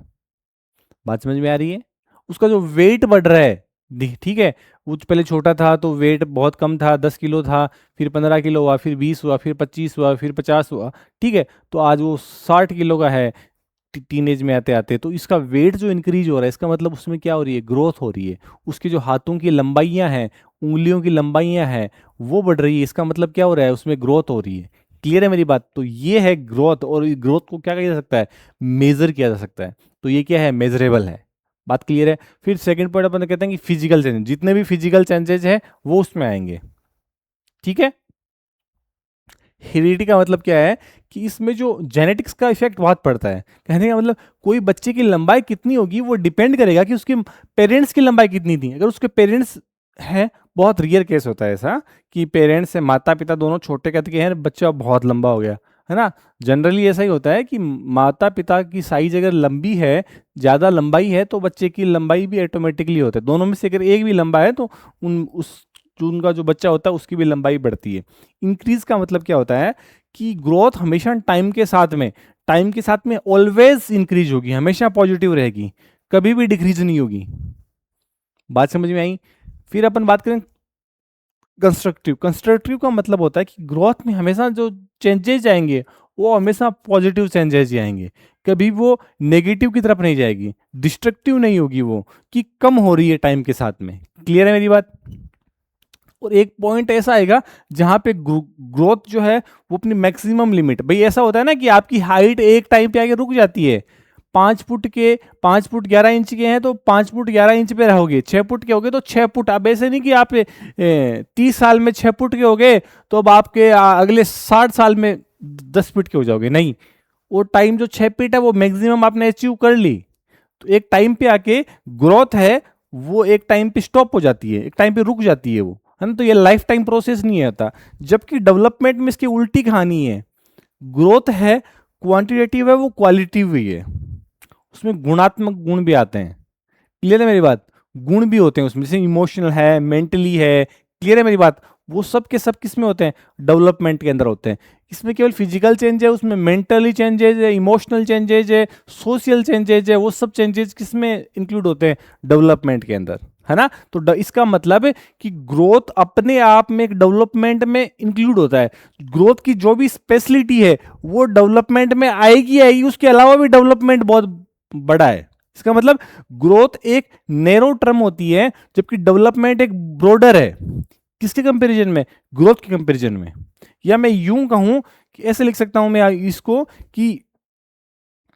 बात समझ में आ रही है। उसका जो वेट बढ़ रहा है, ठीक है, वो पहले छोटा था तो वेट बहुत कम था, 10 किलो था, फिर 15 किलो हुआ, फिर 20 हुआ, फिर 25 हुआ, फिर 50 हुआ। ठीक है, तो आज वो 60 किलो का है टीनेज में आते आते। तो इसका वेट जो इंक्रीज हो रहा है, इसका मतलब उसमें क्या हो रही है, ग्रोथ हो रही है। उसके जो हाथों की लंबाइयां हैं, उंगलियों की लंबाइयां हैं, वो बढ़ रही है। इसका मतलब क्या हो रहा है, उसमें ग्रोथ हो रही है। क्लियर है मेरी बात। तो ये है ग्रोथ, और ग्रोथ को क्या किया जा सकता है, मेजर किया जा सकता है। तो ये क्या है, मेजरेबल है। बात क्लियर है। फिर सेकंड पॉइंट अपन कहते हैं कि फिजिकल चेंज, जितने भी फिजिकल चेंजेज है वो उसमें आएंगे। ठीक है, हेरिडिटी का मतलब क्या है कि इसमें जो जेनेटिक्स का इफेक्ट बहुत पड़ता है। कहने का मतलब कोई बच्चे की लंबाई कितनी होगी वो डिपेंड करेगा कि उसके पेरेंट्स की लंबाई कितनी थी। अगर उसके पेरेंट्स हैं, बहुत रियर केस होता है ऐसा कि पेरेंट्स से माता पिता दोनों छोटे कहते के हैं, बच्चा बहुत लंबा हो गया, है ना। जनरली ऐसा ही होता है कि माता पिता की साइज अगर लंबी है, ज़्यादा लंबाई है, तो बच्चे की लंबाई भी ऑटोमेटिकली होता है। दोनों में से अगर एक भी लंबा है तो उन उस जो उनका जो बच्चा होता है उसकी भी लंबाई बढ़ती है। इंक्रीज का मतलब क्या होता है कि ग्रोथ हमेशा टाइम के साथ में ऑलवेज इंक्रीज होगी, हमेशा पॉजिटिव रहेगी, कभी भी डिक्रीज नहीं होगी। बात समझ में आई। फिर अपन बात करें कंस्ट्रक्टिव। कंस्ट्रक्टिव का मतलब होता है कि ग्रोथ में हमेशा जो चेंजेस आएंगे वो हमेशा पॉजिटिव चेंजेस ही आएंगे, कभी वो नेगेटिव की तरफ नहीं जाएगी, डिस्ट्रक्टिव नहीं होगी वो कि कम हो रही है टाइम के साथ में। क्लियर है मेरी बात। और एक पॉइंट ऐसा आएगा जहां पे ग्रोथ जो है वो अपनी मैक्सिमम लिमिट, भाई ऐसा होता है ना कि आपकी हाइट एक टाइम पे आके रुक जाती है। 5 फुट 11 इंच के हैं तो 5 फुट 11 इंच पे रहोगे, 6 फुट के हो गए तो 6 फुट। अब ऐसे नहीं कि आप 30 साल में 6 फुट के हो गए तो अब आपके अगले 60 साल में 10 फीट के हो जाओगे, नहीं। वो टाइम जो 6 फीट है वो मैक्सिमम आपने अचीव कर ली। तो एक टाइम पे आके ग्रोथ है वो एक टाइम पे स्टॉप हो जाती है, एक टाइम पे रुक जाती है वो, है ना। तो ये लाइफ टाइम प्रोसेस नहीं होता। जबकि डेवलपमेंट में इसकी उल्टी कहानी है। ग्रोथ है क्वांटिटेटिव है, वो क्वालिटिव भी है, उसमें गुणात्मक गुण भी आते हैं। क्लियर है मेरी बात? गुण भी होते हैं उसमें, जैसे इमोशनल है, मेंटली है। क्लियर है मेरी बात? वो सब के सब किस में होते हैं? डेवलपमेंट के अंदर होते हैं। इसमें केवल फिजिकल चेंज है, उसमें मेंटली चेंजेज है, इमोशनल चेंजेज है, सोशल चेंजेज है, वो सब चेंजेज किस में इंक्लूड होते हैं? डेवलपमेंट के अंदर, है ना? तो इसका मतलब है कि ग्रोथ अपने आप में एक डेवलपमेंट में इंक्लूड होता है। ग्रोथ की जो भी स्पेशलिटी है वो डेवलपमेंट में आएगी आएगी, उसके अलावा भी डेवलपमेंट बहुत बड़ा है। इसका मतलब ग्रोथ एक नैरो टर्म होती है, जबकि डेवलपमेंट एक ब्रॉडर है। किसके कंपैरिजन में? ग्रोथ के कंपैरिजन में। या मैं यूं कहूं कि ऐसे लिख सकता हूं मैं इसको कि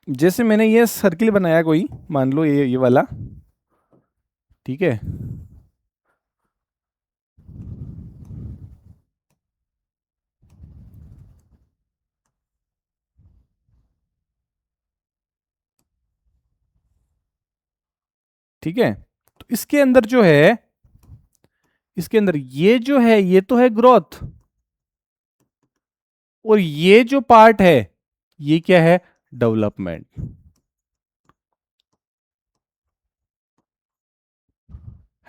जैसे मैंने ये सर्किल बनाया कोई, मान लो ये वाला, ठीक है? ठीक है, तो इसके अंदर जो है, इसके अंदर ये जो है ये तो है ग्रोथ, और ये जो पार्ट है ये क्या है? डेवलपमेंट,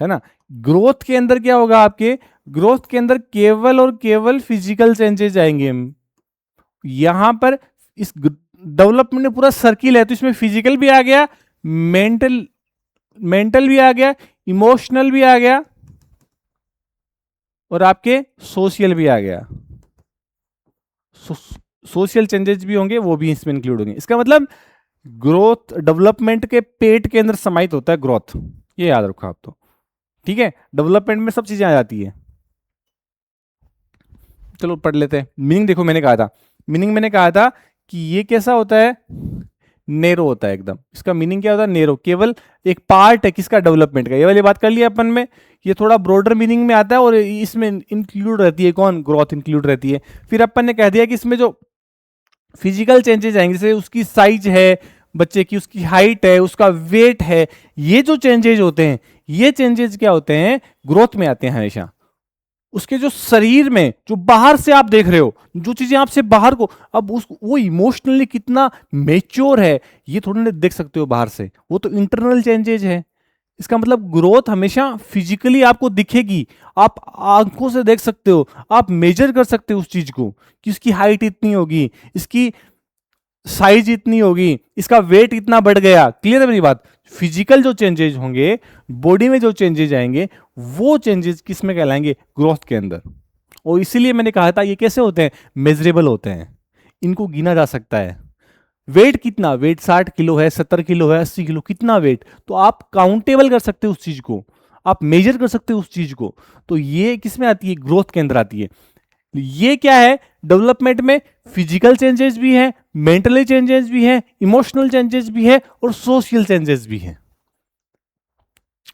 है ना? ग्रोथ के अंदर क्या होगा आपके? ग्रोथ के अंदर केवल और केवल फिजिकल चेंजेस आएंगे। यहां पर इस डेवलपमेंट में पूरा सर्किल है, तो इसमें फिजिकल भी आ गया, मेंटल मेंटल भी आ गया, इमोशनल भी आ गया, और आपके सोशल भी आ गया। सोशल चेंजेस भी होंगे, वो भी इसमें इंक्लूड होंगे। इसका मतलब ग्रोथ डेवलपमेंट के पेट के अंदर समाहित होता है ग्रोथ, ये याद रखो आप तो। ठीक है, डेवलपमेंट में सब चीजें आ जाती है। चलो पढ़ लेते हैं मीनिंग। देखो मैंने कहा था, मीनिंग मैंने कहा था कि ये कैसा होता है? नेरो होता है एकदम। इसका मीनिंग क्या होता है? नेरो, केवल एक पार्ट है किसका? डेवलपमेंट का। ये वाली बात कर लिया अपन में। ये थोड़ा ब्रॉडर मीनिंग में आता है, और इसमें इंक्लूड रहती है कौन? ग्रोथ इंक्लूड रहती है। फिर अपन ने कह दिया कि इसमें जो फिजिकल चेंजेस आएंगे, जैसे उसकी साइज है बच्चे की, उसकी हाइट है, उसका वेट है, ये जो चेंजेस होते हैं, ये चेंजेस क्या होते हैं? ग्रोथ में आते हैं हमेशा। उसके जो शरीर में जो बाहर से आप देख रहे हो, जो चीजें आपसे बाहर को, अब उस वो इमोशनली कितना मेच्योर है ये थोड़ी ना देख सकते हो बाहर से, वो तो इंटरनल चेंजेज है। इसका मतलब ग्रोथ हमेशा फिजिकली आपको दिखेगी, आप आंखों से देख सकते हो, आप मेजर कर सकते हो उस चीज को कि इसकी हाइट इतनी होगी, इसकी साइज इतनी होगी, इसका वेट इतना बढ़ गया। क्लियर है मेरी बात? फिजिकल जो चेंजेस होंगे, बॉडी में जो चेंजेस आएंगे, वो चेंजेस किस में कहलाएंगे? ग्रोथ के अंदर। और इसीलिए मैंने कहा था ये कैसे होते हैं? मेजरेबल होते हैं, इनको गिना जा सकता है। वेट कितना? वेट 60 किलो है, 70 किलो है, 80 किलो, कितना वेट? तो आप काउंटेबल कर सकते हो उस चीज को, आप मेजर कर सकते हो उस चीज को। तो ये किस में आती है? ग्रोथ के अंदर आती है। ये क्या है? डेवलपमेंट में फिजिकल चेंजेस भी है, मेंटली चेंजेस भी है, इमोशनल चेंजेस भी है, और सोशल चेंजेस भी है।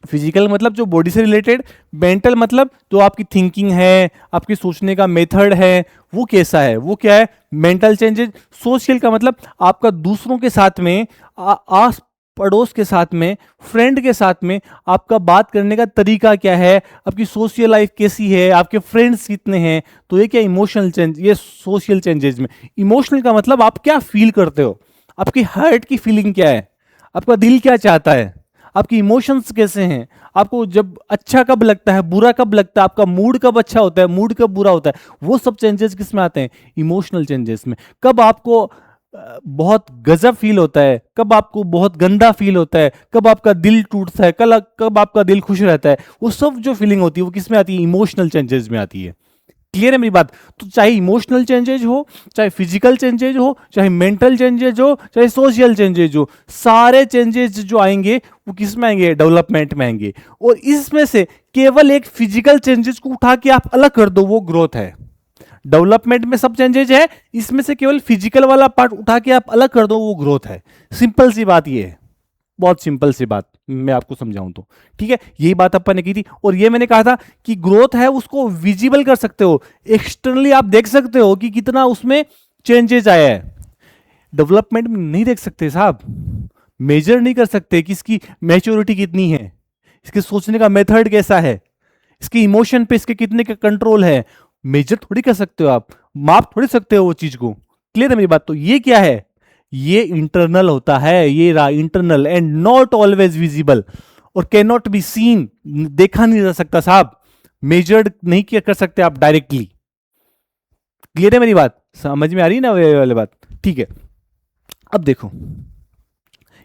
फिजिकल मतलब जो बॉडी से रिलेटेड, मेंटल मतलब जो आपकी थिंकिंग है, आपकी सोचने का मेथड है, वो कैसा है, वो क्या है? Mental changes. सोशल का मतलब आपका दूसरों के साथ में, आस पड़ोस के साथ में, फ्रेंड के साथ में आपका बात करने का तरीका क्या है, आपकी सोशल लाइफ कैसी है, आपके फ्रेंड्स कितने हैं। तो ये क्या? इमोशनल चेंज, ये सोशल चेंजेस में। इमोशनल का मतलब आप क्या फील करते हो, आपकी हार्ट की फीलिंग क्या है, आपका दिल क्या चाहता है, आपकी इमोशंस कैसे हैं, आपको जब अच्छा कब लगता है, बुरा कब लगता है, आपका मूड कब अच्छा होता है, मूड कब बुरा होता है, वो सब चेंजेस किस में आते हैं? इमोशनल चेंजेस में। कब आपको बहुत गजब फील होता है, कब आपको बहुत गंदा फील होता है, कब आपका दिल टूटता है, कब आपका दिल खुश रहता है, वो सब जो फीलिंग होती है वो किस में आती है? इमोशनल चेंजेस में आती है। क्लियर है मेरी बात? तो चाहे इमोशनल चेंजेज हो, चाहे फिजिकल चेंजेज हो, चाहे मेंटल चेंजेज हो, चाहे सोशल चेंजेज हो, सारे चेंजेज जो आएंगे वो किस में आएंगे? डेवलपमेंट में आएंगे। और इसमें से केवल एक फिजिकल चेंजेस को उठा के आप अलग कर दो, वो ग्रोथ है। डेवलपमेंट में सब चेंजेज है, इसमें से केवल फिजिकल वाला पार्ट उठा के आप अलग कर दो, वो ग्रोथ है। सिंपल सी बात ये है, बहुत सिंपल सी बात मैं आपको समझाऊं तो। ठीक है, यही बात अपन ने की थी। और ये मैंने कहा था कि ग्रोथ है उसको विजिबल कर सकते हो, एक्सटर्नली आप देख सकते हो कि कितना उसमें चेंजेस आया है। डेवलपमेंट में नहीं देख सकते साहब, मेजर नहीं कर सकते कि इसकी मैच्योरिटी कितनी है, इसके सोचने का मेथड कैसा है, इसके इमोशन पे इसके कितने का कंट्रोल है। मेजर थोड़ी कर सकते हो आप, माप थोड़ी सकते हो वो चीज को। क्लियर है मेरी बात? तो ये क्या है, ये इंटरनल होता है, ये रहा internal and not always visible और कैन नॉट बी सीन, देखा नहीं जा सकता साहब, मेजर्ड नहीं किया कर सकते आप डायरेक्टली। क्लियर है मेरी बात? समझ में आ रही है ना ये वाली बात? ठीक है, अब देखो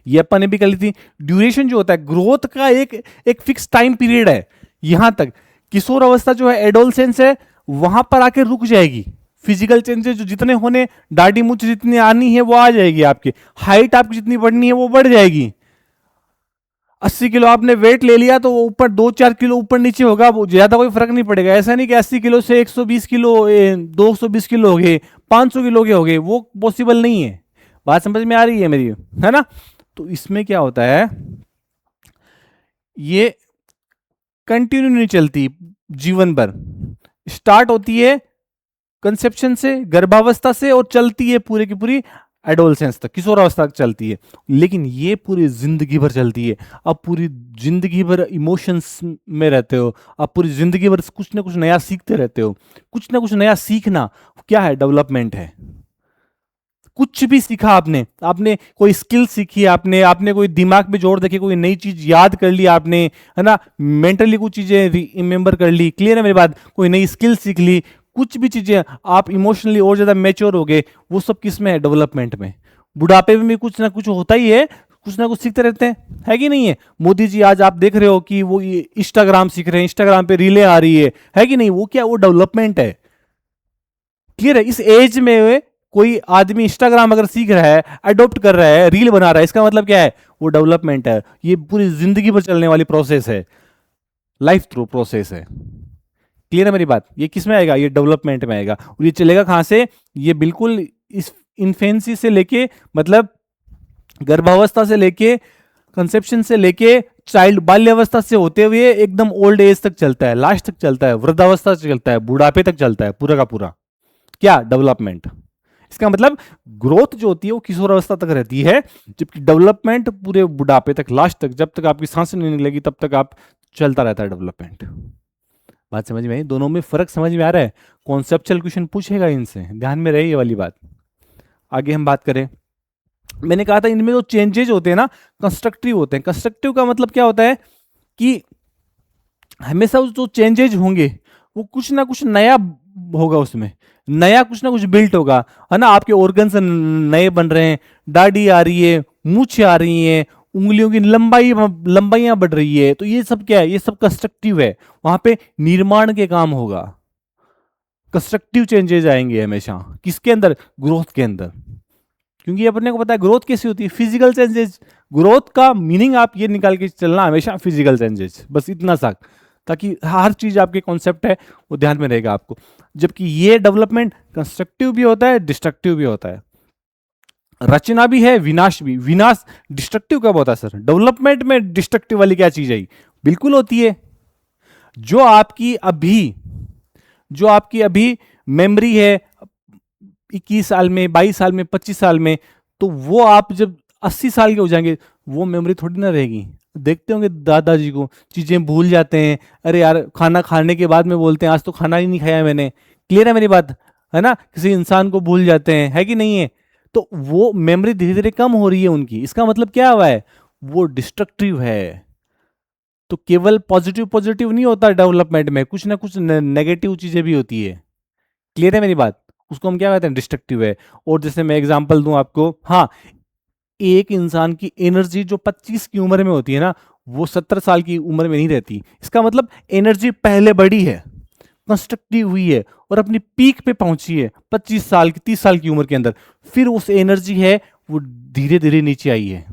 ये अपन ने भी कर ली थी। ड्यूरेशन जो होता है ग्रोथ का एक फिक्स टाइम पीरियड है, यहां तक किशोर अवस्था जो है एडोलसेंस है, वहां पर आके रुक जाएगी। फिजिकल चेंजेस जो जितने होने, दाढ़ी मूंछ जितनी आनी है वो आ जाएगी, आपकी हाइट आपकी जितनी बढ़नी है वो बढ़ जाएगी। 80 किलो आपने वेट ले लिया तो ऊपर 2-4 किलो ऊपर नीचे होगा, वो ज्यादा कोई फर्क नहीं पड़ेगा। ऐसा नहीं कि 80 किलो से 120 किलो 220 किलो हो गए, 500 किलो के हो गए, वो पॉसिबल नहीं है। बात समझ में आ रही है मेरी, है ना? तो इसमें क्या होता है, ये कंटिन्यू नहीं चलती जीवन भर, स्टार्ट होती है कंसेप्शन से, गर्भावस्था से, और चलती है पूरी की पूरी एडोलसेंस तक, किशोरावस्था तक चलती है। लेकिन ये पूरी जिंदगी भर चलती है। आप पूरी जिंदगी भर इमोशंस में रहते हो, आप पूरी जिंदगी भर कुछ ना कुछ नया सीखते रहते हो। कुछ ना कुछ नया सीखना क्या है, डेवलपमेंट है। कुछ भी सीखा आपने, आपने कोई स्किल सीखी, आपने आपने कोई दिमाग में जोड़ देखे, कोई नई चीज याद कर ली आपने, है ना, मेंटली कुछ चीजें रिमेंबर कर ली। क्लियर है मेरी बात? कोई नई स्किल सीख ली, कुछ भी चीजें, आप इमोशनली और ज्यादा मैच्योर हो गए, वो सब किस में है, डेवलपमेंट में। बुढ़ापे में भी कुछ ना कुछ होता ही है, कुछ ना कुछ सीखते रहते हैं, है कि नहीं है? मोदी जी आज आप देख रहे हो कि वो इंस्टाग्राम सीख रहे हैं, इंस्टाग्राम पे रीलें आ रही है कि नहीं? वो क्या, वो डेवलपमेंट है। क्लियर है? इस एज में कोई आदमी इंस्टाग्राम अगर सीख रहा है, अडॉप्ट कर रहा है, रील बना रहा है, इसका मतलब क्या है, वो डेवलपमेंट है। ये पूरी जिंदगी भर चलने वाली प्रोसेस है, लाइफ थ्रू प्रोसेस है। क्लियर है मेरी बात? ये किस में आएगा, ये डेवलपमेंट में आएगा। और ये चलेगा कहां से, ये बिल्कुल इस इन्फेंसी से लेके, मतलब गर्भावस्था से लेके, कंसेप्शन से लेके, चाइल्ड बाल्यावस्था से होते हुए एकदम ओल्ड एज तक चलता है, लास्ट तक चलता है, वृद्धावस्था तक चलता है, बुढ़ापे तक चलता है, पूरा का पूरा क्या, डेवलपमेंट। इसका मतलब ग्रोथ जो होती है वो किशोर अवस्था तक रहती है, जबकि डेवलपमेंट पूरे बुढ़ापे तक, लास्ट तक, जब तक आपकी सांस नहीं निकलेगी तब तक आप चलता रहता है डेवलपमेंट। बात समझ में आई? दोनों में फर्क समझ में आ रहा है? कॉन्सेप्चुअल क्वेश्चन पूछेगा इनसे, ध्यान में रहे ये वाली बात। आगे हम बात करें, मैंने कहा था इनमें जो चेंजेज होते हैं ना, कंस्ट्रक्टिव होते हैं। कंस्ट्रक्टिव का मतलब क्या होता है कि हमेशा जो चेंजेज होंगे वो कुछ ना कुछ नया होगा, उसमें नया कुछ ना कुछ बिल्ट होगा, है ना? आपके ऑर्गन्स नए बन रहे हैं, दाढ़ी आ रही है, मूछें आ रही हैं, उंगलियों की लंबाइयां बढ़ रही है, तो ये सब क्या है, ये सब कंस्ट्रक्टिव है। वहां पे निर्माण के काम होगा, कंस्ट्रक्टिव चेंजेज आएंगे हमेशा। किसके अंदर, ग्रोथ के अंदर। क्योंकि अपने को पता है ग्रोथ कैसी होती है, फिजिकल चेंजेज। ग्रोथ का मीनिंग आप ये निकाल के चलना हमेशा, फिजिकल चेंजेज, बस इतना सा, ताकि हर चीज आपके कॉन्सेप्ट है वो ध्यान में रहेगा आपको। जबकि ये डेवलपमेंट कंस्ट्रक्टिव भी होता है, डिस्ट्रक्टिव भी होता है, रचना भी है, विनाश भी। विनाश डिस्ट्रक्टिव कब होता है सर? डेवलपमेंट में डिस्ट्रक्टिव वाली क्या चीज है? बिल्कुल होती है। जो आपकी अभी जो आपकी अभी मेमोरी है 21 साल में, 22 साल में, 25 साल में, तो वो आप जब 80 साल के हो जाएंगे वो मेमोरी थोड़ी ना रहेगी। देखते होंगे दादाजी को, चीजें भूल जाते हैं, अरे यार खाना खाने के बाद में बोलते हैं आज तो खाना ही नहीं खाया मैंने। क्लियर है मेरी बात? है ना? किसी इंसान को भूल जाते हैं, है कि नहीं है? तो वो मेमोरी धीरे धीरे कम हो रही है उनकी, इसका मतलब क्या हुआ है, वो डिस्ट्रक्टिव है। तो केवल पॉजिटिव पॉजिटिव नहीं होता डेवलपमेंट में, कुछ ना कुछ नेगेटिव चीजें भी होती है। क्लियर है मेरी बात? उसको हम क्या कहते हैं, डिस्ट्रक्टिव है। और जैसे मैं एग्जांपल दूं आपको, हाँ, एक इंसान की एनर्जी जो 25 की उम्र में होती है ना, वो 70 साल की उम्र में नहीं रहती। इसका मतलब एनर्जी पहले बढ़ी है, कंस्ट्रक्टिव हुई है, और अपनी पीक पे पहुंची है 25 साल की, 30 साल की उम्र के अंदर। फिर उस एनर्जी है वो धीरे धीरे नीचे आई है।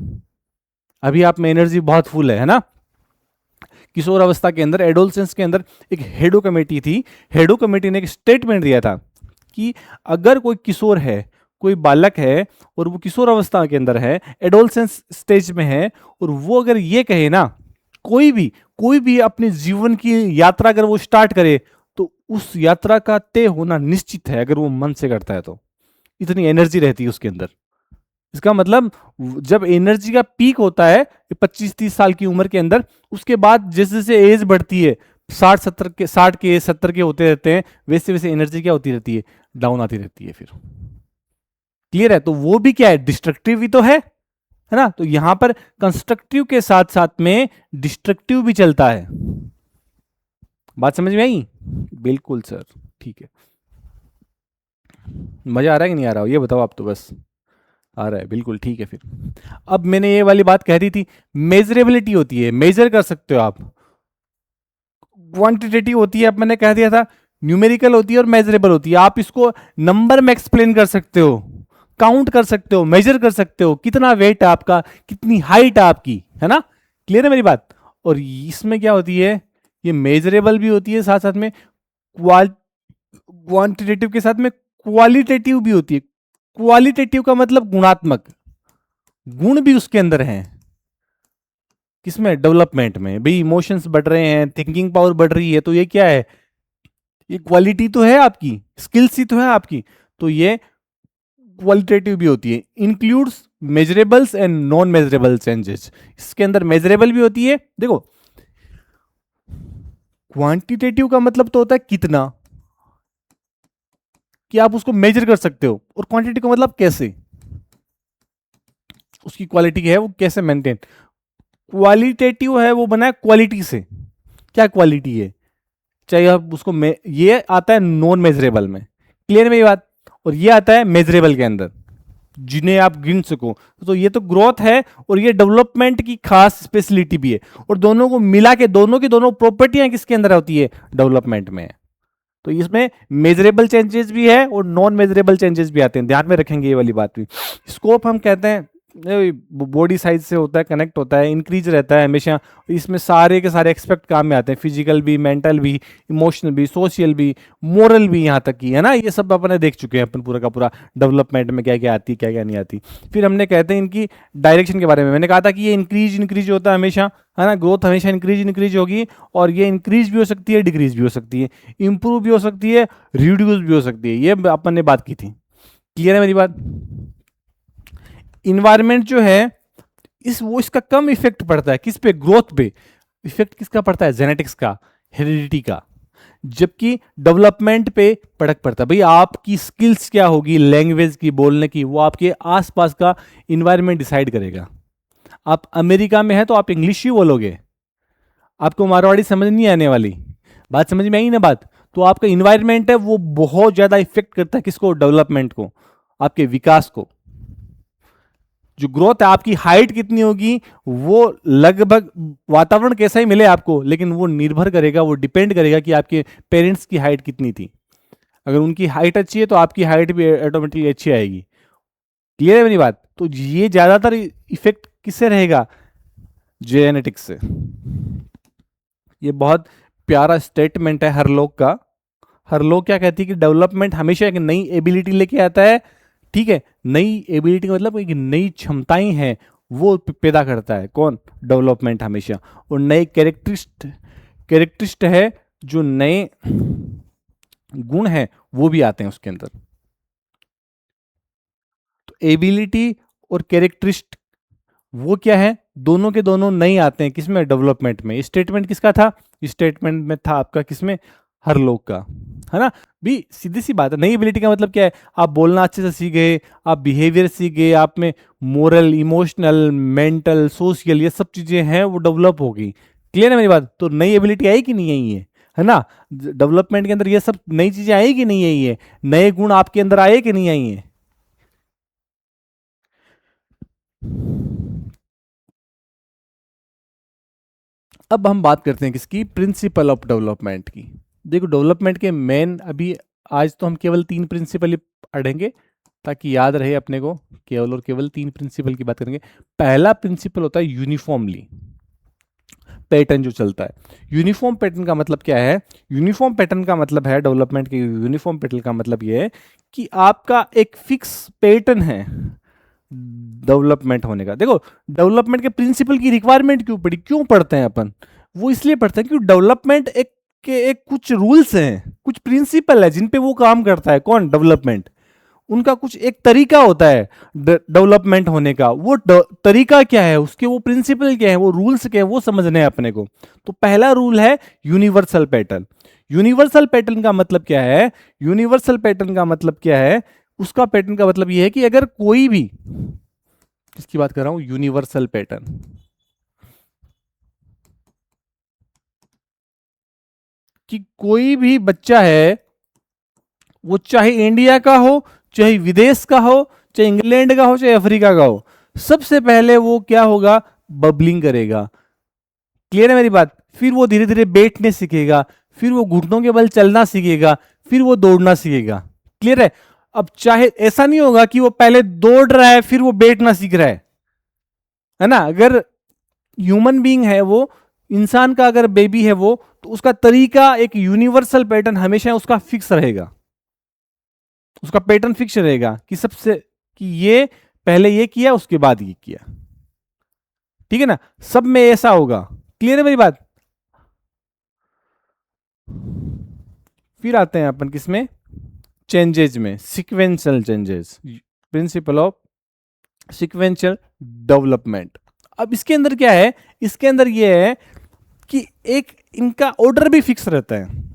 अभी आप में एनर्जी बहुत फुल है ना? किशोर अवस्था के अंदर, एडोलसेंस के अंदर एक हेडो कमेटी थी। हेडो कमेटी ने एक स्टेटमेंट दिया था कि अगर कोई किशोर है, कोई बालक है, और वो किशोर अवस्था के अंदर है, एडोलसेंस स्टेज में है, और वो अगर ये कहे ना, कोई भी अपने जीवन की यात्रा अगर वो स्टार्ट करे, तो उस यात्रा का तय होना निश्चित है, अगर वो मन से करता है तो। इतनी एनर्जी रहती है उसके अंदर। इसका मतलब जब एनर्जी का पीक होता है 25-30 साल की उम्र के अंदर, उसके बाद जैसे जैसे एज बढ़ती है, 60 के 70 के होते रहते हैं, वैसे वैसे एनर्जी क्या होती रहती है, डाउन आती रहती है फिर। क्लियर है? तो वो भी क्या है, डिस्ट्रक्टिव भी तो है ना? तो यहां पर कंस्ट्रक्टिव के साथ साथ में डिस्ट्रक्टिव भी चलता है। बात समझ में आई? बिल्कुल सर, ठीक है। मजा आ रहा है कि नहीं आ रहा हो, ये बताओ आप तो, बस आ रहा है, बिल्कुल ठीक है। फिर अब मैंने ये वाली बात कह दी थी, मेजरेबिलिटी होती है, मेजर कर सकते हो आप। क्वांटिटेटिव होती है, अब मैंने कह दिया था, न्यूमेरिकल होती है और मेजरेबल होती है। आप इसको नंबर में एक्सप्लेन कर सकते हो, काउंट कर सकते हो, मेजर कर सकते हो, कितना वेट है आपका, कितनी हाइट है आपकी, है ना? क्लियर है मेरी बात? और इसमें क्या होती है, ये मेजरेबल भी होती है, साथ साथ में क्वांटिटेटिव के साथ में क्वालिटेटिव भी होती है। क्वालिटेटिव का मतलब गुणात्मक, गुण भी उसके अंदर हैं। किसमें? डेवलपमेंट में। भाई इमोशंस बढ़ रहे हैं, थिंकिंग पावर बढ़ रही है, तो ये क्या है, ये क्वालिटी तो है आपकी, स्किल्स ही तो है आपकी। तो ये क्वालिटेटिव भी होती है। Includes measurables and non measurable changes. इसके अंदर मेजरेबल भी होती है। देखो, क्वांटिटेटिव का मतलब तो होता है कितना, कि आप उसको मेजर कर सकते हो, और क्वांटिटी का मतलब कैसे, उसकी क्वालिटी है वो कैसे मेंटेन। क्वालिटेटिव है वो बना है क्वालिटी से। क्या क्वालिटी है, चाहे आप उसको ये आता है नॉन मेजरेबल में, क्लियर मेरी बात? और ये आता है मेजरेबल के अंदर, जिन्हें आप गिन सको। तो ये तो ग्रोथ है, और ये डेवलपमेंट की खास स्पेशलिटी भी है। और दोनों को मिला के दोनों की दोनों प्रॉपर्टियां किसके अंदर होती है, डेवलपमेंट में। तो इसमें मेजरेबल चेंजेस भी है और नॉन मेजरेबल चेंजेस भी आते हैं, ध्यान में रखेंगे ये वाली बात भी। स्कोप हम कहते हैं बॉडी साइज से होता है, कनेक्ट होता है, इंक्रीज रहता है हमेशा। इसमें सारे के सारे एक्सपेक्ट काम में आते हैं, फिजिकल भी, मेंटल भी, इमोशनल भी, सोशल भी, मोरल भी, यहाँ तक की, है ना? ये सब अपने देख चुके हैं अपन पूरा का पूरा, डेवलपमेंट में क्या क्या आती है, क्या क्या नहीं आती। फिर हमने कहते हैं इनकी डायरेक्शन के बारे में, मैंने कहा था कि ये इंक्रीज होता है हमेशा, है ना? ग्रोथ हमेशा इंक्रीज होगी, और ये इंक्रीज भी हो सकती है, डिक्रीज भी हो सकती है, इंप्रूव भी हो सकती है, रिड्यूस भी हो सकती है। ये अपन ने बात की थी, क्लियर है मेरी बात? इन्वायरमेंट जो है, इसका कम इफेक्ट पड़ता है किस पे, ग्रोथ पे। इफेक्ट किसका पड़ता है, जेनेटिक्स का, हेरिडिटी का। जबकि डेवलपमेंट पे पड़क पड़ता है। भाई आपकी स्किल्स क्या होगी, लैंग्वेज की, बोलने की, वो आपके आसपास का इन्वायरमेंट डिसाइड करेगा। आप अमेरिका में है तो आप इंग्लिश ही बोलोगे, आपको मारवाड़ी समझ नहीं आने वाली। बात समझ में आई ना बात? तो आपका इन्वायरमेंट है वो बहुत ज्यादा इफेक्ट करता है किसको, डेवलपमेंट को, आपके विकास को। जो ग्रोथ है, आपकी हाइट कितनी होगी, वो लगभग वातावरण कैसा ही मिले आपको, लेकिन वो निर्भर करेगा, वो डिपेंड करेगा कि आपके पेरेंट्स की हाइट कितनी थी। अगर उनकी हाइट अच्छी है तो आपकी हाइट भी ऑटोमेटिकली अच्छी आएगी। क्लियर है मेरी बात? तो ये ज्यादातर इफेक्ट किससे रहेगा, जेनेटिक्स से। ये बहुत प्यारा स्टेटमेंट है हर लोग का। हर लोग क्या कहती है कि डेवलपमेंट हमेशा एक नई एबिलिटी लेके आता है, ठीक है? नई एबिलिटी मतलब एक नई क्षमताएं हैं वो पैदा करता है, कौन, डेवलपमेंट हमेशा। और नए कैरेक्टरिस्ट है, जो नए गुण हैं वो भी आते हैं उसके अंदर। तो एबिलिटी और कैरेक्टरिस्ट वो क्या है, दोनों के दोनों नहीं आते हैं किसमें, डेवलपमेंट में। स्टेटमेंट किसका था, स्टेटमेंट में था आपका किसमें, हर लोग का, है ना? भी सीधी सी बात है। नई एबिलिटी का मतलब क्या है, आप बोलना अच्छे से सीख गए, आप बिहेवियर सीख गए, आप में मोरल, इमोशनल, मेंटल, सोशल, ये सब चीजें हैं वो डेवलप हो गई। क्लियर है मेरी बात? तो नई एबिलिटी आई कि नहीं आई है ना? डेवलपमेंट के अंदर ये सब नई चीजें आई कि नहीं आई है, नए गुण आपके अंदर आए कि नहीं आई है? अब हम बात करते हैं किसकी, प्रिंसिपल ऑफ डेवलपमेंट की। देखो, डेवलपमेंट के मेन अभी आज तो हम केवल 3 प्रिंसिपल ही पढ़ेंगे, ताकि याद रहे अपने को, केवल और केवल 3 प्रिंसिपल की बात करेंगे। पहला प्रिंसिपल होता है यूनिफॉर्मली, पैटर्न जो चलता है। यूनिफॉर्म पैटर्न का मतलब क्या है, यूनिफॉर्म पैटर्न का मतलब है, डेवलपमेंट के यूनिफॉर्म पैटर्न का मतलब ये है कि आपका एक फिक्स पैटर्न है डेवलपमेंट होने का। देखो, डेवलपमेंट के प्रिंसिपल की रिक्वायरमेंट क्यों पड़ी, क्यों पढ़ते हैं अपन, वो इसलिए पढ़ते हैं कि डेवलपमेंट एक के एक कुछ रूल्स हैं, कुछ प्रिंसिपल है जिन पे वो काम करता है, कौन, डेवलपमेंट। उनका कुछ एक तरीका होता है डेवलपमेंट होने का। वो तरीका क्या है, उसके वो प्रिंसिपल क्या है, वो रूल्स क्या है, वो समझने हैं अपने को। तो पहला रूल है यूनिवर्सल पैटर्न। यूनिवर्सल पैटर्न का मतलब क्या है, यूनिवर्सल पैटर्न का मतलब क्या है, उसका पैटर्न का मतलब ये है कि अगर कोई भी, किसकी बात कर रहा हूं, यूनिवर्सल पैटर्न, कि कोई भी बच्चा है, वो चाहे इंडिया का हो, चाहे विदेश का हो, चाहे इंग्लैंड का हो, चाहे अफ्रीका का हो, सबसे पहले वो क्या होगा, बबलिंग करेगा। क्लियर है मेरी बात? फिर वो धीरे धीरे बैठने सीखेगा, फिर वो घुटनों के बल चलना सीखेगा, फिर वो दौड़ना सीखेगा। क्लियर है? अब चाहे ऐसा नहीं होगा कि वो पहले दौड़ रहा है फिर वो बैठना सीख रहा है ना? अगर ह्यूमन बीइंग है वो, इंसान का अगर बेबी है वो, तो उसका तरीका एक यूनिवर्सल पैटर्न हमेशा उसका फिक्स रहेगा, उसका पैटर्न फिक्स रहेगा कि सबसे, कि ये पहले ये किया उसके बाद ये किया। ठीक है ना? सब में ऐसा होगा। क्लियर है मेरी बात? फिर आते हैं अपन किसमें, चेंजेज में, sequential changes, principle of sequential development. अब इसके अंदर क्या है, इसके अंदर ये है कि एक इनका ऑर्डर भी फिक्स रहता है।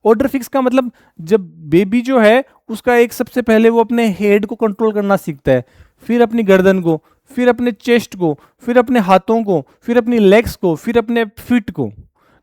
ऑर्डर फिक्स का मतलब, जब बेबी जो है उसका एक सबसे पहले वो अपने हेड को कंट्रोल करना सीखता है, फिर अपनी गर्दन को, फिर अपने चेस्ट को, फिर अपने हाथों को, फिर अपनी लेग्स को, फिर अपने फीट को।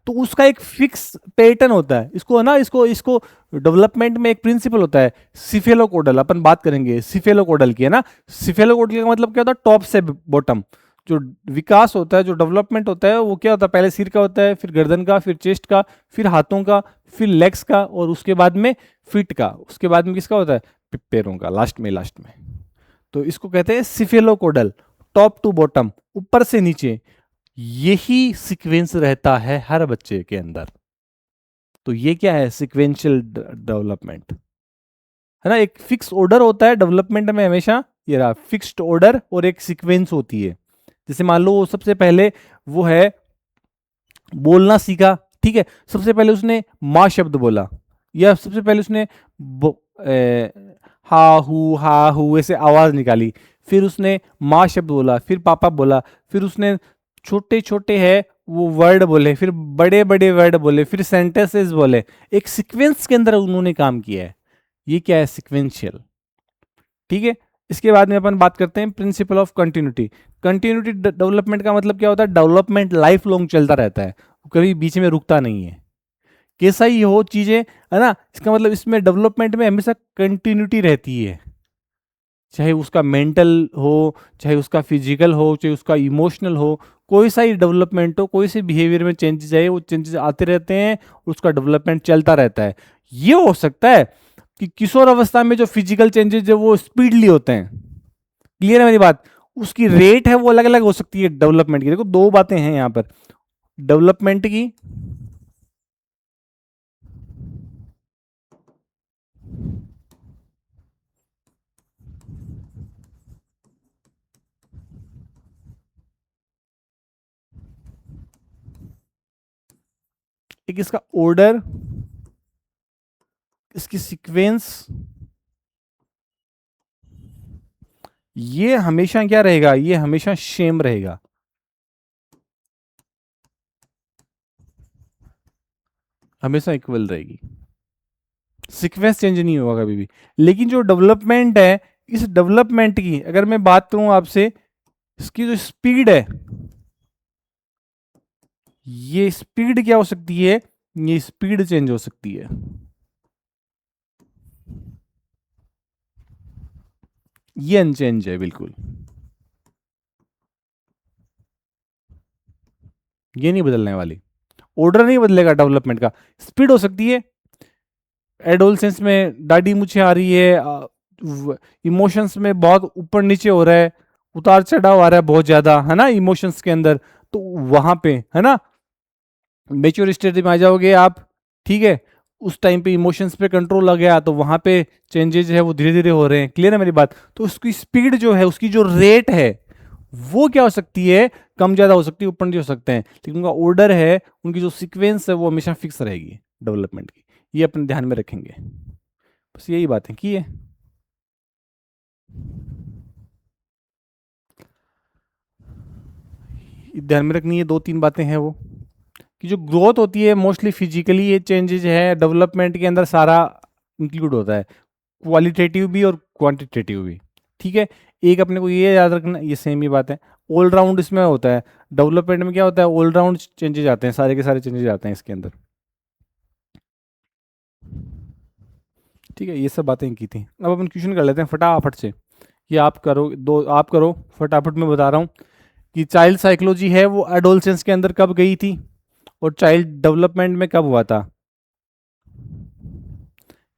तो उसका एक फिक्स पैटर्न होता है। इसको ना, इसको इसको डेवलपमेंट में एक प्रिंसिपल होता है सिफेलोकोडल, अपन बात करेंगे सिफेलोकोडल की, है ना? सिफेलोकोडल का मतलब क्या होता है, टॉप से बॉटम। जो विकास होता है, जो डेवलपमेंट होता है, वो क्या होता है, पहले सिर का होता है, फिर गर्दन का, फिर चेस्ट का, फिर हाथों का, फिर लेग्स का, और उसके बाद में फीट का, उसके बाद में किसका होता है, पैरों का, लास्ट में, लास्ट में। तो इसको कहते हैं सिफेलोकोडल, टॉप टू बॉटम, ऊपर से नीचे। यही सीक्वेंस रहता है हर बच्चे के अंदर। तो ये क्या है, सीक्वेंशियल डेवलपमेंट, है ना? एक फिक्स ऑर्डर होता है डेवलपमेंट में हमेशा, ये रहा फिक्स्ड ऑर्डर, और एक सीक्वेंस होती है। जैसे मान लो सबसे पहले वो है बोलना सीखा, ठीक है, सबसे पहले उसने माँ शब्द बोला, या सबसे पहले उसने हा हु ऐसे आवाज निकाली, फिर उसने माँ शब्द बोला, फिर पापा बोला, फिर उसने छोटे छोटे है वो वर्ड बोले, फिर बड़े बड़े वर्ड बोले, फिर सेंटेंसेस बोले। एक सीक्वेंस के अंदर उन्होंने काम किया है। ये क्या है, सीक्वेंशियल। ठीक है। इसके बाद में अपन बात करते हैं principle of continuity. Continuity development का मतलब क्या होता है, डेवलपमेंट लाइफ लॉन्ग चलता रहता है, कभी बीच में रुकता नहीं है। कैसा ही हो चीजें, है ना, इसका मतलब इसमें डेवलपमेंट में हमेशा कंटिन्यूटी रहती है। चाहे उसका मेंटल हो, चाहे उसका फिजिकल हो, चाहे उसका इमोशनल हो, कोई सा ही डेवलपमेंट हो, कोई से बिहेवियर में चेंजेस आए, वो चेंजेस आते रहते हैं, उसका डेवलपमेंट चलता रहता है। ये हो सकता है कि किशोर अवस्था में जो फिजिकल चेंजेस है वो स्पीडली होते हैं। क्लियर है मेरी बात? उसकी रेट है वो अलग अलग हो सकती है डेवलपमेंट की। देखो दो बातें हैं यहां पर, डेवलपमेंट की, एक इसका ऑर्डर, इसकी सीक्वेंस, ये हमेशा क्या रहेगा, ये हमेशा सेम रहेगा, हमेशा इक्वल रहेगी, सीक्वेंस चेंज नहीं होगा कभी भी। लेकिन जो डेवलपमेंट है, इस डेवलपमेंट की अगर मैं बात करूं आपसे, इसकी जो स्पीड है, ये स्पीड क्या हो सकती है, ये स्पीड चेंज हो सकती है। ये अनचेंज है बिल्कुल, ये नहीं बदलने वाली। ऑर्डर नहीं बदलेगा डेवलपमेंट का, स्पीड हो सकती है, एडोलसेंस में दाढ़ी मुझे आ रही है, इमोशंस में बहुत ऊपर नीचे हो रहा है, उतार चढ़ाव आ रहा है बहुत ज्यादा, है ना, इमोशंस के अंदर, तो वहां पे, है ना, मेच्योर स्टेज में आ जाओगे आप, ठीक है, उस टाइम पे इमोशंस पे कंट्रोल आ गया, तो वहां पे चेंजेस है वो धीरे धीरे हो रहे हैं। क्लियर है मेरी बात? तो उसकी स्पीड जो है, उसकी जो रेट है, वो क्या हो सकती है, कम ज्यादा हो सकती है, ऊपर नीचे हो सकते हैं, लेकिन उनका ऑर्डर है, उनकी जो सीक्वेंस है वो हमेशा फिक्स रहेगी डेवलपमेंट की। ये अपने ध्यान में रखेंगे, बस यही बातें की है। ध्यान में रखनी है दो तीन बातें हैं वो, कि जो ग्रोथ होती है मोस्टली फिजिकली, ये चेंजेज है डेवलपमेंट के अंदर सारा इंक्लूड होता है। क्वालिटेटिव भी और क्वांटिटेटिव भी, ठीक है। एक अपने को ये याद रखना, ये सेम ही बात है। ऑल राउंड इसमें होता है, डेवलपमेंट में क्या होता है, ऑल राउंड चेंजेस आते हैं, सारे के सारे चेंजेस आते हैं इसके अंदर, ठीक है। ये सब बातें की थी। अब अपन क्वेश्चन कर लेते हैं फटाफट से, ये आप करो, दो आप करो फटाफट, मैं बता रहा हूँ कि चाइल्ड साइकोलॉजी है वो एडोलसेंस के अंदर कब गई थी और चाइल्ड डेवलपमेंट में कब हुआ था।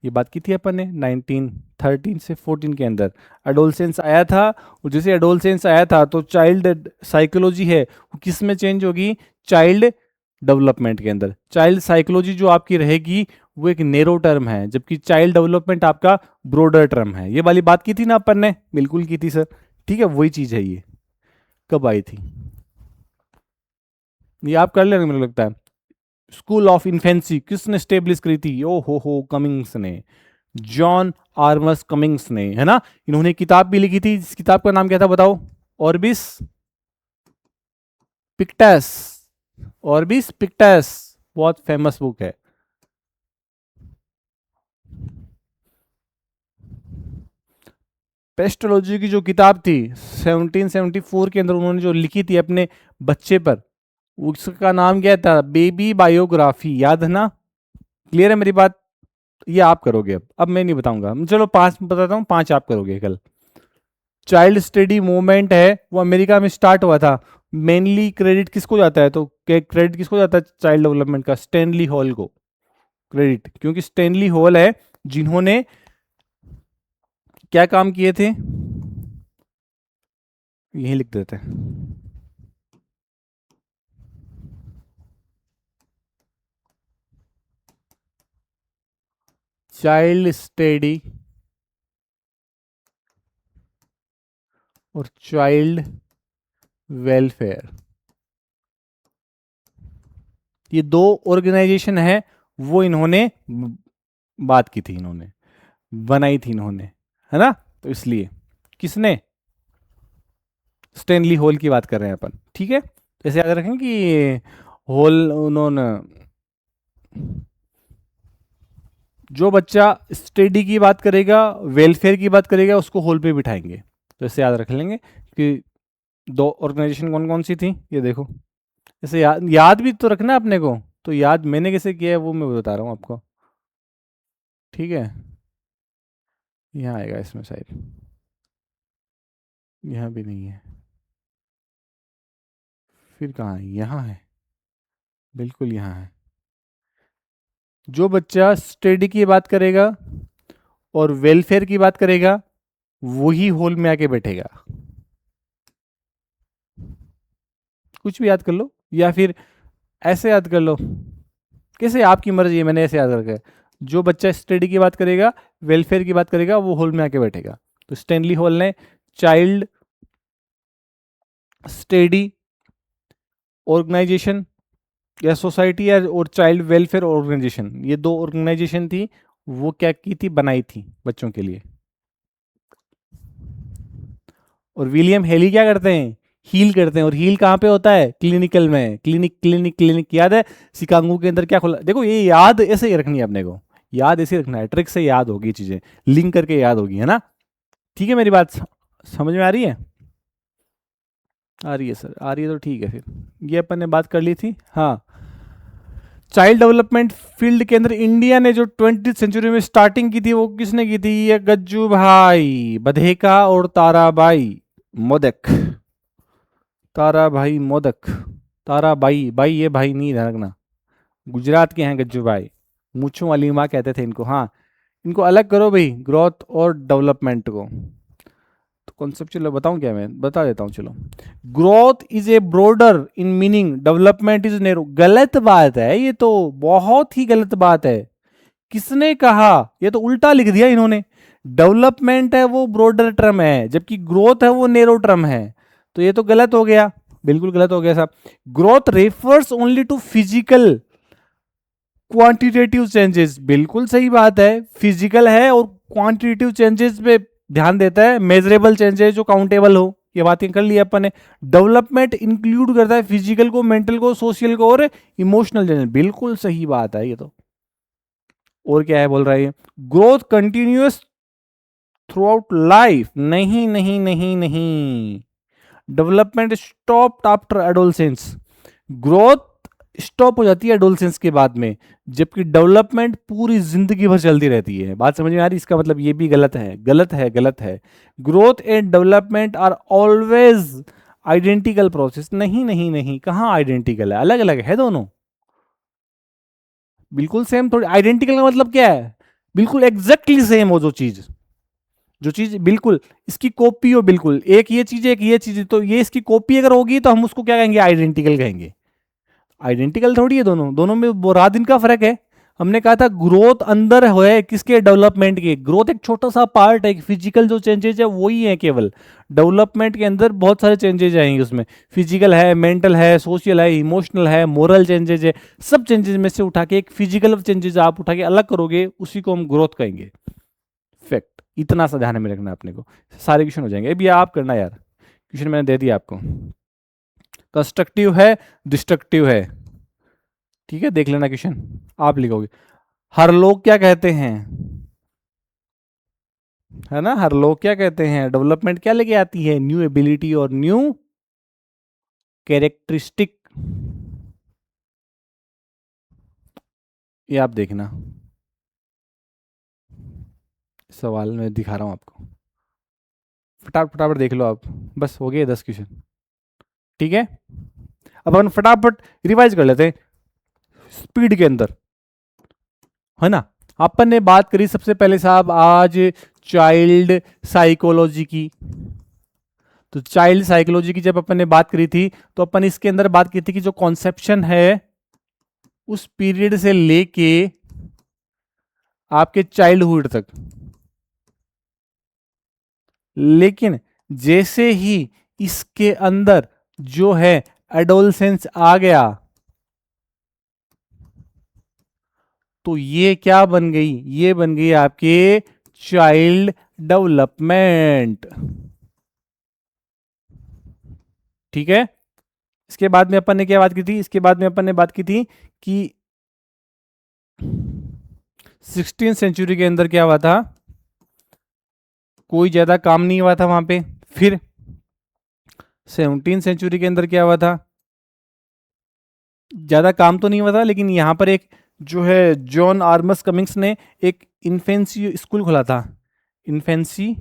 ये बात की थी अपन ने 1913 से 14 के अंदर एडोलसेंस आया था, और जैसे एडोलसेंस आया था तो चाइल्ड साइकोलॉजी है वो किस में चेंज होगी, चाइल्ड डेवलपमेंट के अंदर। चाइल्ड साइकोलॉजी जो आपकी रहेगी वो एक नेरो टर्म है, जबकि चाइल्ड डेवलपमेंट आपका ब्रॉडर टर्म है। ये वाली बात की थी ना अपन ने, बिल्कुल की थी सर, ठीक है। वही चीज है ये, कब आई थी ये आप कर लेंगे मुझे लगता है। स्कूल ऑफ इन्फेंसी किसने स्टेब्लिश करी थी, ओ हो कमिंग्स ने, जॉन आर्मस कमिंग्स ने, है ना। इन्होंने किताब भी लिखी थी, इस किताब का नाम क्या था बताओ, ऑर्बिस पिक्टस, ऑर्बिस पिक्टस, बहुत फेमस बुक है। पेस्टोलॉजी की जो किताब थी 1774 के अंदर उन्होंने जो लिखी थी अपने बच्चे पर, उसका नाम क्या था, बेबी बायोग्राफी, याद है ना। क्लियर है मेरी बात, ये आप करोगे। अब मैं नहीं बताऊंगा, चलो पांच बताता हूँ, पांच आप करोगे कल। चाइल्ड स्टडी मूवमेंट है वो अमेरिका में स्टार्ट हुआ था। मेनली क्रेडिट किसको जाता है, तो क्रेडिट किसको जाता है चाइल्ड डेवलपमेंट का, स्टैनली हॉल को क्रेडिट, क्योंकि स्टैनली हॉल है जिन्होंने क्या काम किए थे, यही लिख देते हैं। चाइल्ड स्टडी और चाइल्ड वेलफेयर, ये दो ऑर्गेनाइजेशन है वो इन्होंने बात की थी, इन्होंने बनाई थी इन्होंने, है ना। तो इसलिए किसने, स्टैनली हॉल की बात कर रहे हैं अपन, ठीक है। तो ऐसे याद रखें कि हॉल उन्होंने, जो बच्चा स्टडी की बात करेगा, वेलफेयर की बात करेगा, उसको हॉल पे बिठाएंगे। तो ऐसे याद रख लेंगे कि दो ऑर्गेनाइजेशन कौन कौन सी थी, ये देखो। ऐसे याद भी तो रखना है अपने को, तो याद मैंने कैसे किया है वो मैं बता रहा हूँ आपको, ठीक है। यहाँ आएगा इसमें शायद, यहाँ भी नहीं है, फिर कहाँ है, यहाँ है, बिल्कुल यहाँ है। जो बच्चा स्टडी की बात करेगा और वेलफेयर की बात करेगा वही हॉल में आके बैठेगा। कुछ भी याद कर लो या फिर ऐसे याद कर लो, कैसे आपकी मर्जी है, मैंने ऐसे याद रखा है। जो बच्चा स्टडी की बात करेगा, वेलफेयर की बात करेगा, वो हॉल में आके बैठेगा। तो स्टैनली हॉल ने चाइल्ड स्टडी ऑर्गेनाइजेशन या सोसाइटी या और चाइल्ड वेलफेयर ऑर्गेनाइजेशन, ये दो ऑर्गेनाइजेशन थी, वो क्या की थी, बनाई थी बच्चों के लिए। और विलियम हेली क्या करते हैं, हील करते हैं। और हील कहाँ पे होता है, क्लिनिकल में, क्लिनिक क्लिनिक क्लिनिक, याद है शिकागो के अंदर क्या खुला। देखो ये याद ऐसे ही रखनी है अपने को, याद ऐसे रखना है, ट्रिक से याद होगी चीजें, लिंक करके याद होगी, है ना। ठीक है, मेरी बात समझ में आ रही है, आ रही है सर, आ रही है तो ठीक है। फिर ये अपन ने बात कर ली थी, हाँ। चाइल्ड डेवलपमेंट फील्ड के अंदर इंडिया ने जो 20th सेंचुरी में स्टार्टिंग की थी वो किसने की थी, ये गज्जू भाई बधेका और ताराबाई मोदक, ताराभाई मोदक, ताराबाई, भाई ये भाई नहीं ध्यान रखना, गुजरात के हैं गज्जू भाई, मूछों वाली माँ कहते थे इनको, हाँ। इनको अलग करो भाई, ग्रोथ और डेवलपमेंट को। तो कॉन्सेप्ट चलो बताऊं क्या, मैं बता देता हूं चलो। Growth is a broader in meaning, development is narrow. गलत बात है ये तो, बहुत ही गलत बात है। किसने कहा, ये तो उल्टा लिख दिया इन्होंने। डेवलपमेंट है वो ब्रॉडर टर्म है, जबकि ग्रोथ है वो नैरो टर्म है। तो ये तो गलत हो गया, बिल्कुल गलत हो गया साहब। Growth refers only to physical quantitative changes, बिल्कुल सही बात है, फिजिकल है और क्वांटिटेटिव चेंजेस पे ध्यान देता है, मेजरेबल चेंजेस जो काउंटेबल हो, ये बातें कर ली अपन ने। डेवलपमेंट इंक्लूड करता है फिजिकल को, मेंटल को, सोशल को और इमोशनल चेंजेस, बिल्कुल सही बात है ये तो। और क्या है बोल रहा है, growth continuous through out life, नहीं नहीं नहीं नहीं। Development stopped after adolescence, growth stop हो जाती है एडोलसेंस के बाद में, जबकि डेवलपमेंट पूरी जिंदगी भर चलती रहती है। बात समझ में आ रही? इसका मतलब ये भी गलत है, गलत है, गलत है। Growth and development are always identical process, नहीं नहीं नहीं, कहाँ आइडेंटिकल है, अलग अलग है दोनों। बिल्कुल सेम थोड़ी, आइडेंटिकल का मतलब क्या है? बिल्कुल एग्जैक्टली सेम हो, जो चीज बिल्कुल इसकी कॉपी हो, बिल्कुल एक ये चीज एक ये चीज, तो ये इसकी कॉपी अगर होगी तो हम उसको क्या कहेंगे? आइडेंटिकल कहेंगे। आइडेंटिकल थोड़ी है दोनों, दोनों में वो रात दिन का फर्क है। हमने कहा था ग्रोथ अंदर है किसके? डेवलपमेंट के। ग्रोथ एक छोटा सा पार्ट है, फिजिकल जो चेंजेज है वही है केवल। डेवलपमेंट के अंदर बहुत सारे चेंजेज आएंगे उसमें, फिजिकल है, मेंटल है, सोशल है, इमोशनल है, मोरल चेंजेज है। सब चेंजेज में से उठा के एक फिजिकल चेंजेज आप उठा के अलग करोगे, उसी को हम ग्रोथ कहेंगे। फैक्ट, इतना सा ध्यान में रखना अपने को, सारे क्वेश्चन हो जाएंगे। अभी आप करना यार, क्वेश्चन मैंने दे दिया आपको। कंस्ट्रक्टिव है, डिस्ट्रक्टिव है, ठीक है, देख लेना क्वेश्चन। आप लिखोगे हर लोग क्या कहते हैं, है ना? हर लोग क्या कहते हैं? डेवलपमेंट क्या लेके आती है? न्यू एबिलिटी और न्यू कैरेक्टरिस्टिक। ये आप देखना, सवाल में दिखा रहा हूं आपको, फटाफट फटाफट देख लो आप। बस हो गए 10 क्वेश्चन, ठीक है। अब अपन फटाफट रिवाइज कर लेते हैं स्पीड के अंदर, है ना। अपन ने बात करी सबसे पहले साहब आज चाइल्ड साइकोलॉजी की। तो चाइल्ड साइकोलॉजी की जब अपन ने बात करी थी, तो अपन इसके अंदर बात की थी कि जो कॉन्सेप्शन है उस पीरियड से लेके आपके चाइल्डहुड तक, लेकिन जैसे ही इसके अंदर जो है एडोलसेंस आ गया, तो ये क्या बन गई? ये बन गई आपके चाइल्ड डेवलपमेंट, ठीक है। इसके बाद में अपन ने क्या बात की थी? इसके बाद में अपन ने बात की थी कि 16th सेंचुरी के अंदर क्या हुआ था? कोई ज्यादा काम नहीं हुआ था वहां पे। फिर 17th सेंचुरी के अंदर क्या हुआ था? ज्यादा काम तो नहीं हुआ था, लेकिन यहां पर एक जो है जॉन आर्मस कमिंग्स ने एक इन्फेंसी स्कूल खोला था। इन्फेंसी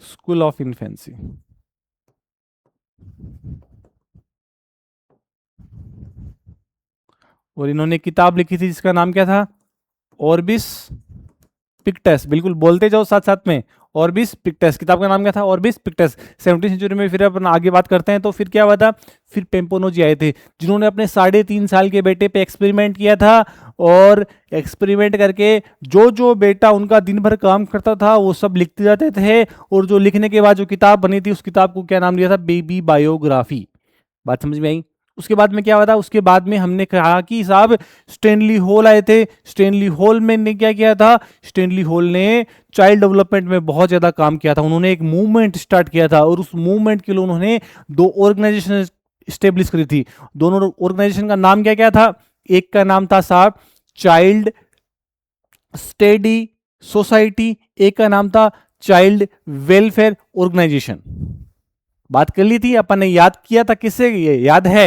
स्कूल ऑफ इन्फेंसी, और इन्होंने किताब लिखी थी जिसका नाम क्या था? ऑर्बिस पिक्टस। बिल्कुल बोलते जाओ साथ साथ में, ऑर्बिस पिक्टस। किताब का नाम क्या था? ऑर्बिस पिक्टस। 17वीं सेंचुरी में फिर अपन आगे बात करते हैं, तो फिर क्या हुआ था? फिर पेम्पोनोजी आए थे, जिन्होंने अपने 3.5 साल के बेटे पे एक्सपेरिमेंट किया था, और एक्सपेरिमेंट करके जो जो बेटा उनका दिन भर काम करता था वो सब लिखते जाते थे, और जो लिखने के बाद जो किताब बनी थी उस किताब को क्या नाम दिया था? Baby biography. बात समझ में आई? उसके बाद में क्या हुआ था? उसके बाद में हमने कहा कि साहब स्टैनली हॉल आए थे। स्टैनली हॉल में ने क्या किया था? स्टैनली हॉल ने चाइल्ड डेवलपमेंट में बहुत ज्यादा काम किया था। उन्होंने एक मूवमेंट स्टार्ट किया था, और उस मूवमेंट के लिए उन्होंने 2 ऑर्गेनाइजेशन स्टेब्लिश करी थी। दोनों ऑर्गेनाइजेशन का नाम क्या क्या था? एक का नाम था साहब चाइल्ड स्टडी सोसाइटी, एक का नाम था चाइल्ड वेलफेयर ऑर्गेनाइजेशन। बात कर ली थी अपन ने, याद किया था किससे? ये याद है?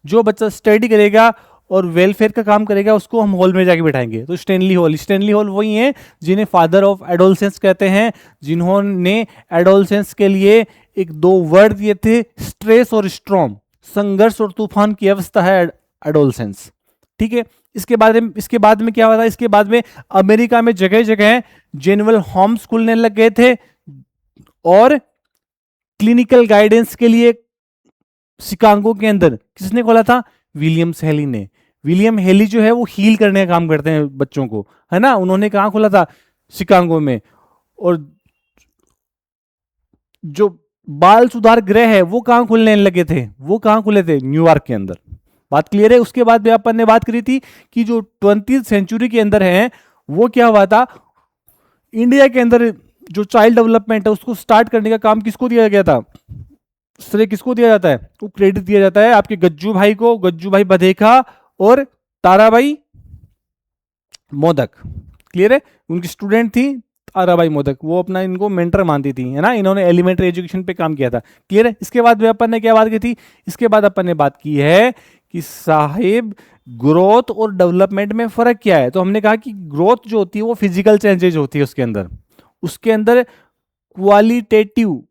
जो बच्चा स्टडी करेगा और वेलफेयर का काम करेगा उसको हम हॉल में जाके बैठाएंगे। तो स्टैनली हॉल, स्टैनली हॉल वही है जिन्हें फादर ऑफ एडोलसेंस कहते हैं, जिन्होंने एडोलसेंस के लिए एक 2 वर्ड दिए थे, स्ट्रेस और स्ट्रॉम। संघर्ष और तूफान की अवस्था है एडोलसेंस, ठीक है। इसके बाद में क्या हुआ था? इसके बाद में अमेरिका में जगह जगह जेनुअल होम्स खुलने लग गए थे, और क्लिनिकल गाइडेंस के लिए शिकागो के अंदर किसने खोला था? विलियम्स हेली ने। विलियम हेली जो है वो हील करने का काम करते हैं बच्चों को, है ना। उन्होंने कहाँ खोला था? शिकागो में। और जो बाल सुधार गृह है वो कहाँ खुलने लगे थे? वो कहाँ खुले थे? न्यूयॉर्क के अंदर। बात क्लियर है? उसके बाद भी अपन ने बात करी थी कि जो 20th सेंचुरी के अंदर है वो क्या हुआ था? इंडिया के अंदर जो चाइल्ड डेवलपमेंट है उसको स्टार्ट करने का काम किसको दिया गया था? श्रेय किसको दिया जाता है? वो क्रेडिट दिया जाता है आपके गज्जू भाई को, गज्जू भाई बधेखा और ताराबाई मोदक, क्लियर है, उनकी स्टूडेंट थी ताराबाई मोदक, वो अपना इनको मेंटर मानती थी, है ना, इन्होंने एलिमेंट्री एजुकेशन पे काम किया था। क्लियर है। इसके बाद अपन ने क्या बात की थी, इसके बाद अपन ने बात की है कि साहिब ग्रोथ और डेवलपमेंट में फर्क क्या है। तो हमने कहा कि ग्रोथ जो होती है वो फिजिकल चेंजेज होती है उसके अंदर क्वालिटेटिव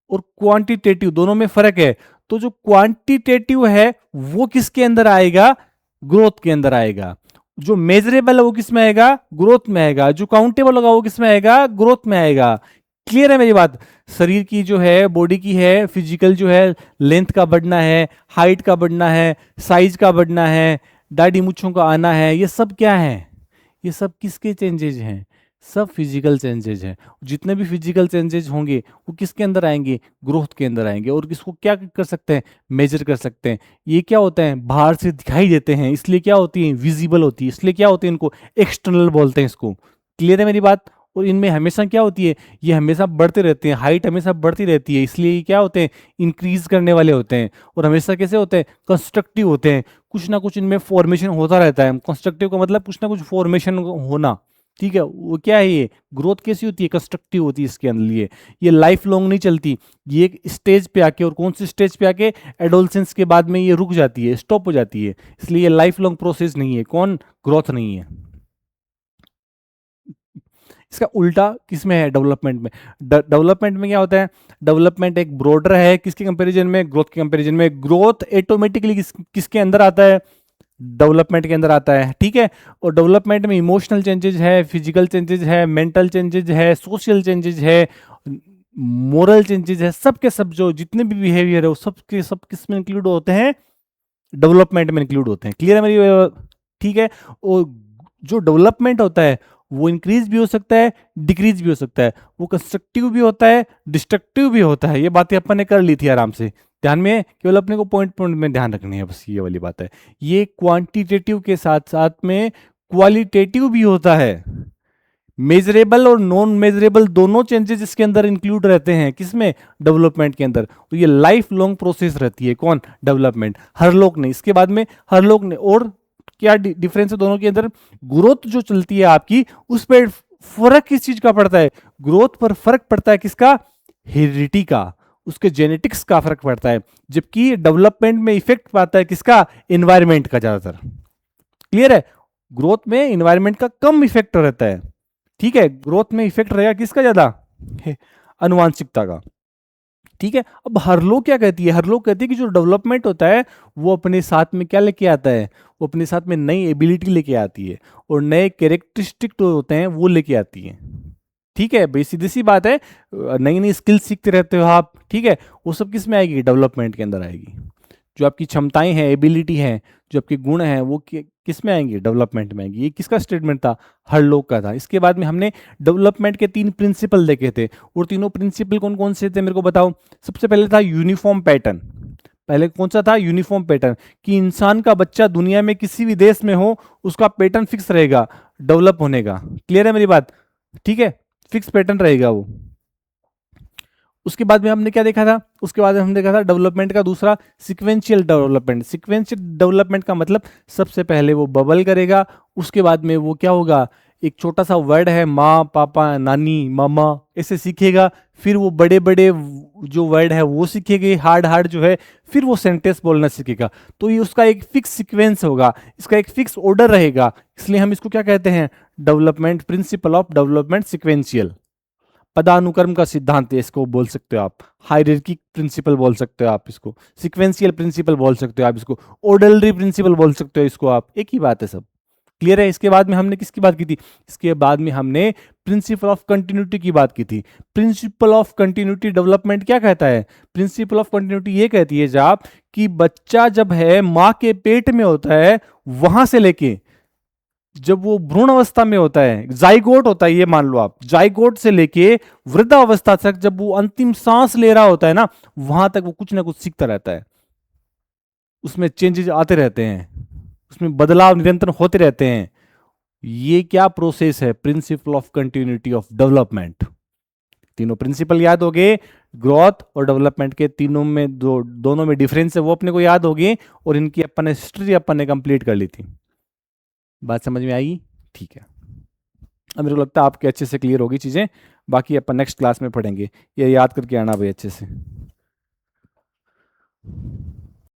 और क्वांटिटेटिव दोनों में फर्क है। तो जो क्वांटिटेटिव है वो किसके अंदर आएगा, ग्रोथ के अंदर आएगा। जो मेजरेबल है वो किस में आएगा, ग्रोथ में आएगा। जो काउंटेबल होगा वो किस में आएगा, ग्रोथ में आएगा। क्लियर है मेरी बात। शरीर की जो है, बॉडी की है, फिजिकल जो है, लेंथ का बढ़ना है, हाइट का बढ़ना है, साइज का बढ़ना है, दाढ़ी मूंछों का आना है, ये सब क्या है, ये सब किसके चेंजेज हैं, सब फिजिकल चेंजेज हैं। जितने भी फिजिकल चेंजेज होंगे वो किसके अंदर आएंगे, ग्रोथ के अंदर आएंगे। और इसको क्या कर सकते हैं, मेजर कर सकते हैं। ये क्या होता है, बाहर से दिखाई देते हैं, इसलिए क्या होती है, विजिबल होती है, इसलिए क्या होती है, इनको एक्सटर्नल बोलते हैं इसको। क्लियर है मेरी बात। और इनमें हमेशा क्या होती है, ये हमेशा बढ़ते रहते हैं, हाइट हमेशा बढ़ती रहती है, इसलिए ये क्या होते हैं, इंक्रीज करने वाले होते हैं। और हमेशा कैसे होते हैं, कंस्ट्रक्टिव होते हैं। कुछ ना कुछ इनमें फॉर्मेशन होता रहता है। कंस्ट्रक्टिव का मतलब कुछ ना कुछ फॉर्मेशन होना, ठीक है। वो क्या है, ये ग्रोथ कैसी होती है, कंस्ट्रक्टिव होती है इसके अंदर। ये लाइफ लॉन्ग नहीं चलती, ये एक स्टेज पे आके, और कौन सी स्टेज पे आके, एडोलसेंस के बाद में ये रुक जाती है, स्टॉप हो जाती है। इसलिए ये लाइफ लॉन्ग प्रोसेस नहीं है, कौन, ग्रोथ नहीं है। इसका उल्टा किसमें है, डेवलपमेंट में। डेवलपमेंट में क्या होता है, डेवलपमेंट एक ब्रॉडर है किसके कंपैरिजन में, ग्रोथ के कंपैरिजन में। ग्रोथ ऑटोमेटिकली किसके अंदर आता है, डेवलपमेंट के अंदर आता है, ठीक है। और डेवलपमेंट में इमोशनल चेंजेस है, फिजिकल चेंजेस है, मेंटल चेंजेस है, सोशल चेंजेस है, मोरल चेंजेस है, सब के सब जो जितने भी बिहेवियर है वो सब के सब किस में इंक्लूड होते हैं, डेवलपमेंट में इंक्लूड होते हैं। क्लियर है मेरी, ठीक है। और जो डेवलपमेंट होता है वो इंक्रीज भी हो सकता है, डिक्रीज भी हो सकता है, वो कंस्ट्रक्टिव भी होता है, डिस्ट्रक्टिव भी होता है। ये बातें अपन ने कर ली थी आराम से, ध्यान में, केवल अपने को पॉइंट पॉइंट में ध्यान रखनी है, बस ये वाली बात है। ये क्वांटिटेटिव के साथ साथ में क्वालिटेटिव भी होता है। मेजरेबल और नॉन मेजरेबल दोनों चेंजेस इसके अंदर इंक्लूड रहते हैं, किसमें, डेवलपमेंट के अंदर। तो ये लाइफ लॉन्ग प्रोसेस रहती है, कौन, डेवलपमेंट। हर लोग ने, इसके बाद में हर लोग ने। और क्या डिफरेंस है दोनों के अंदर, ग्रोथ जो चलती है आपकी, उस पर फर्क किस चीज का पड़ता है, ग्रोथ पर फर्क पड़ता है किसका, हेरिडिटी का, उसके जेनेटिक्स का फर्क पड़ता है। जबकि डेवलपमेंट में इफेक्ट पाता है किसका, एनवायरमेंट का ज्यादातर। क्लियर है। ग्रोथ में एनवायरमेंट का कम इफेक्ट रहता है, ठीक है। ग्रोथ में इफेक्ट रहेगा किसका ज्यादा, अनुवांशिकता का, ठीक है। अब हर लोग क्या कहती है, हर लोग कहती है कि जो डेवलपमेंट होता है वो अपने साथ में क्या लेके आता है, वो अपने साथ में नई एबिलिटी लेके आती है, और नए कैरेक्टरिस्टिक जो होते हैं वो लेके आती है, ठीक है। भाई सीधी सी बात है, नई नई स्किल सीखते रहते हो आप, ठीक है। वो सब किस में आएगी, डेवलपमेंट के अंदर आएगी। जो आपकी क्षमताएं हैं, एबिलिटी हैं, जो आपके गुण हैं, वो किस में आएंगे, डेवलपमेंट में आएंगी। ये किसका स्टेटमेंट था, हर लोग का था। इसके बाद में हमने डेवलपमेंट के 3 प्रिंसिपल देखे थे, और तीनों प्रिंसिपल कौन कौन से थे मेरे को बताओ। सबसे पहले था यूनिफॉर्म पैटर्न। पहले कौन सा था, यूनिफॉर्म पैटर्न, कि इंसान का बच्चा दुनिया में किसी भी देश में हो उसका पैटर्न फिक्स रहेगा डेवलप होने का। क्लियर है मेरी बात, ठीक है, फिक्स पैटर्न रहेगा वो। उसके बाद में हमने क्या देखा था, उसके बाद हमने देखा था डेवलपमेंट का दूसरा, सिक्वेंशियल डेवलपमेंट। सिक्वेंशियल डेवलपमेंट का मतलब सबसे पहले वो बबल करेगा, उसके बाद में वो क्या होगा, एक छोटा सा वर्ड है, माँ, पापा, नानी, मामा, ऐसे सीखेगा। फिर वो बड़े बड़े जो वर्ड है वो सीखेगा, हार्ड हार्ड जो है, फिर वो सेंटेंस बोलना सीखेगा। तो ये उसका एक फिक्स सीक्वेंस होगा, इसका एक फिक्स ऑर्डर रहेगा। इसलिए हम इसको क्या कहते हैं, development, principle of development sequential, पदानुक्रम का सिद्धांत है इसको बोल सकते हो आप, हायरार्की प्रिंसिपल बोल सकते हो आप इसको, सीक्वेंशियल प्रिंसिपल बोल सकते हो आप इसको, ऑर्डरली प्रिंसिपल बोल सकते हो इसको आप, एक ही बात है सब। क्लियर है। इसके बाद में हमने किसकी बात की थी, इसके बाद में हमने प्रिंसिपल ऑफ कंटिन्यूटी की बात की थी। प्रिंसिपल ऑफ कंटिन्यूटी डेवलपमेंट क्या कहता है, प्रिंसिपल ऑफ कंटिन्यूटी ये कहती है जब कि बच्चा जब है माँ के पेट में होता है, वहां से लेके जब वो भ्रूण अवस्था में होता है, जाइगोट होता है, ये मान लो आप, जाइगोट से लेके वृद्धावस्था तक जब वो अंतिम सांस ले रहा होता है ना, वहां तक वो कुछ ना कुछ सीखता रहता है। उसमें चेंजेस आते रहते हैं, उसमें बदलाव निरंतर होते रहते हैं। ये क्या प्रोसेस है, principle of continuity of development. तीनों प्रिंसिपल याद हो गए, ग्रोथ और डेवलपमेंट के तीनों में दोनों में डिफरेंस है वो अपने को याद होगी, और इनकी अपन ने हिस्ट्री अपन ने कंप्लीट कर ली थी। बात समझ में आई। ठीक है, अब मेरे को लगता है आपके अच्छे से क्लियर होगी चीज़ें, बाकी अपन नेक्स्ट क्लास में पढ़ेंगे। ये याद करके आना भाई अच्छे से।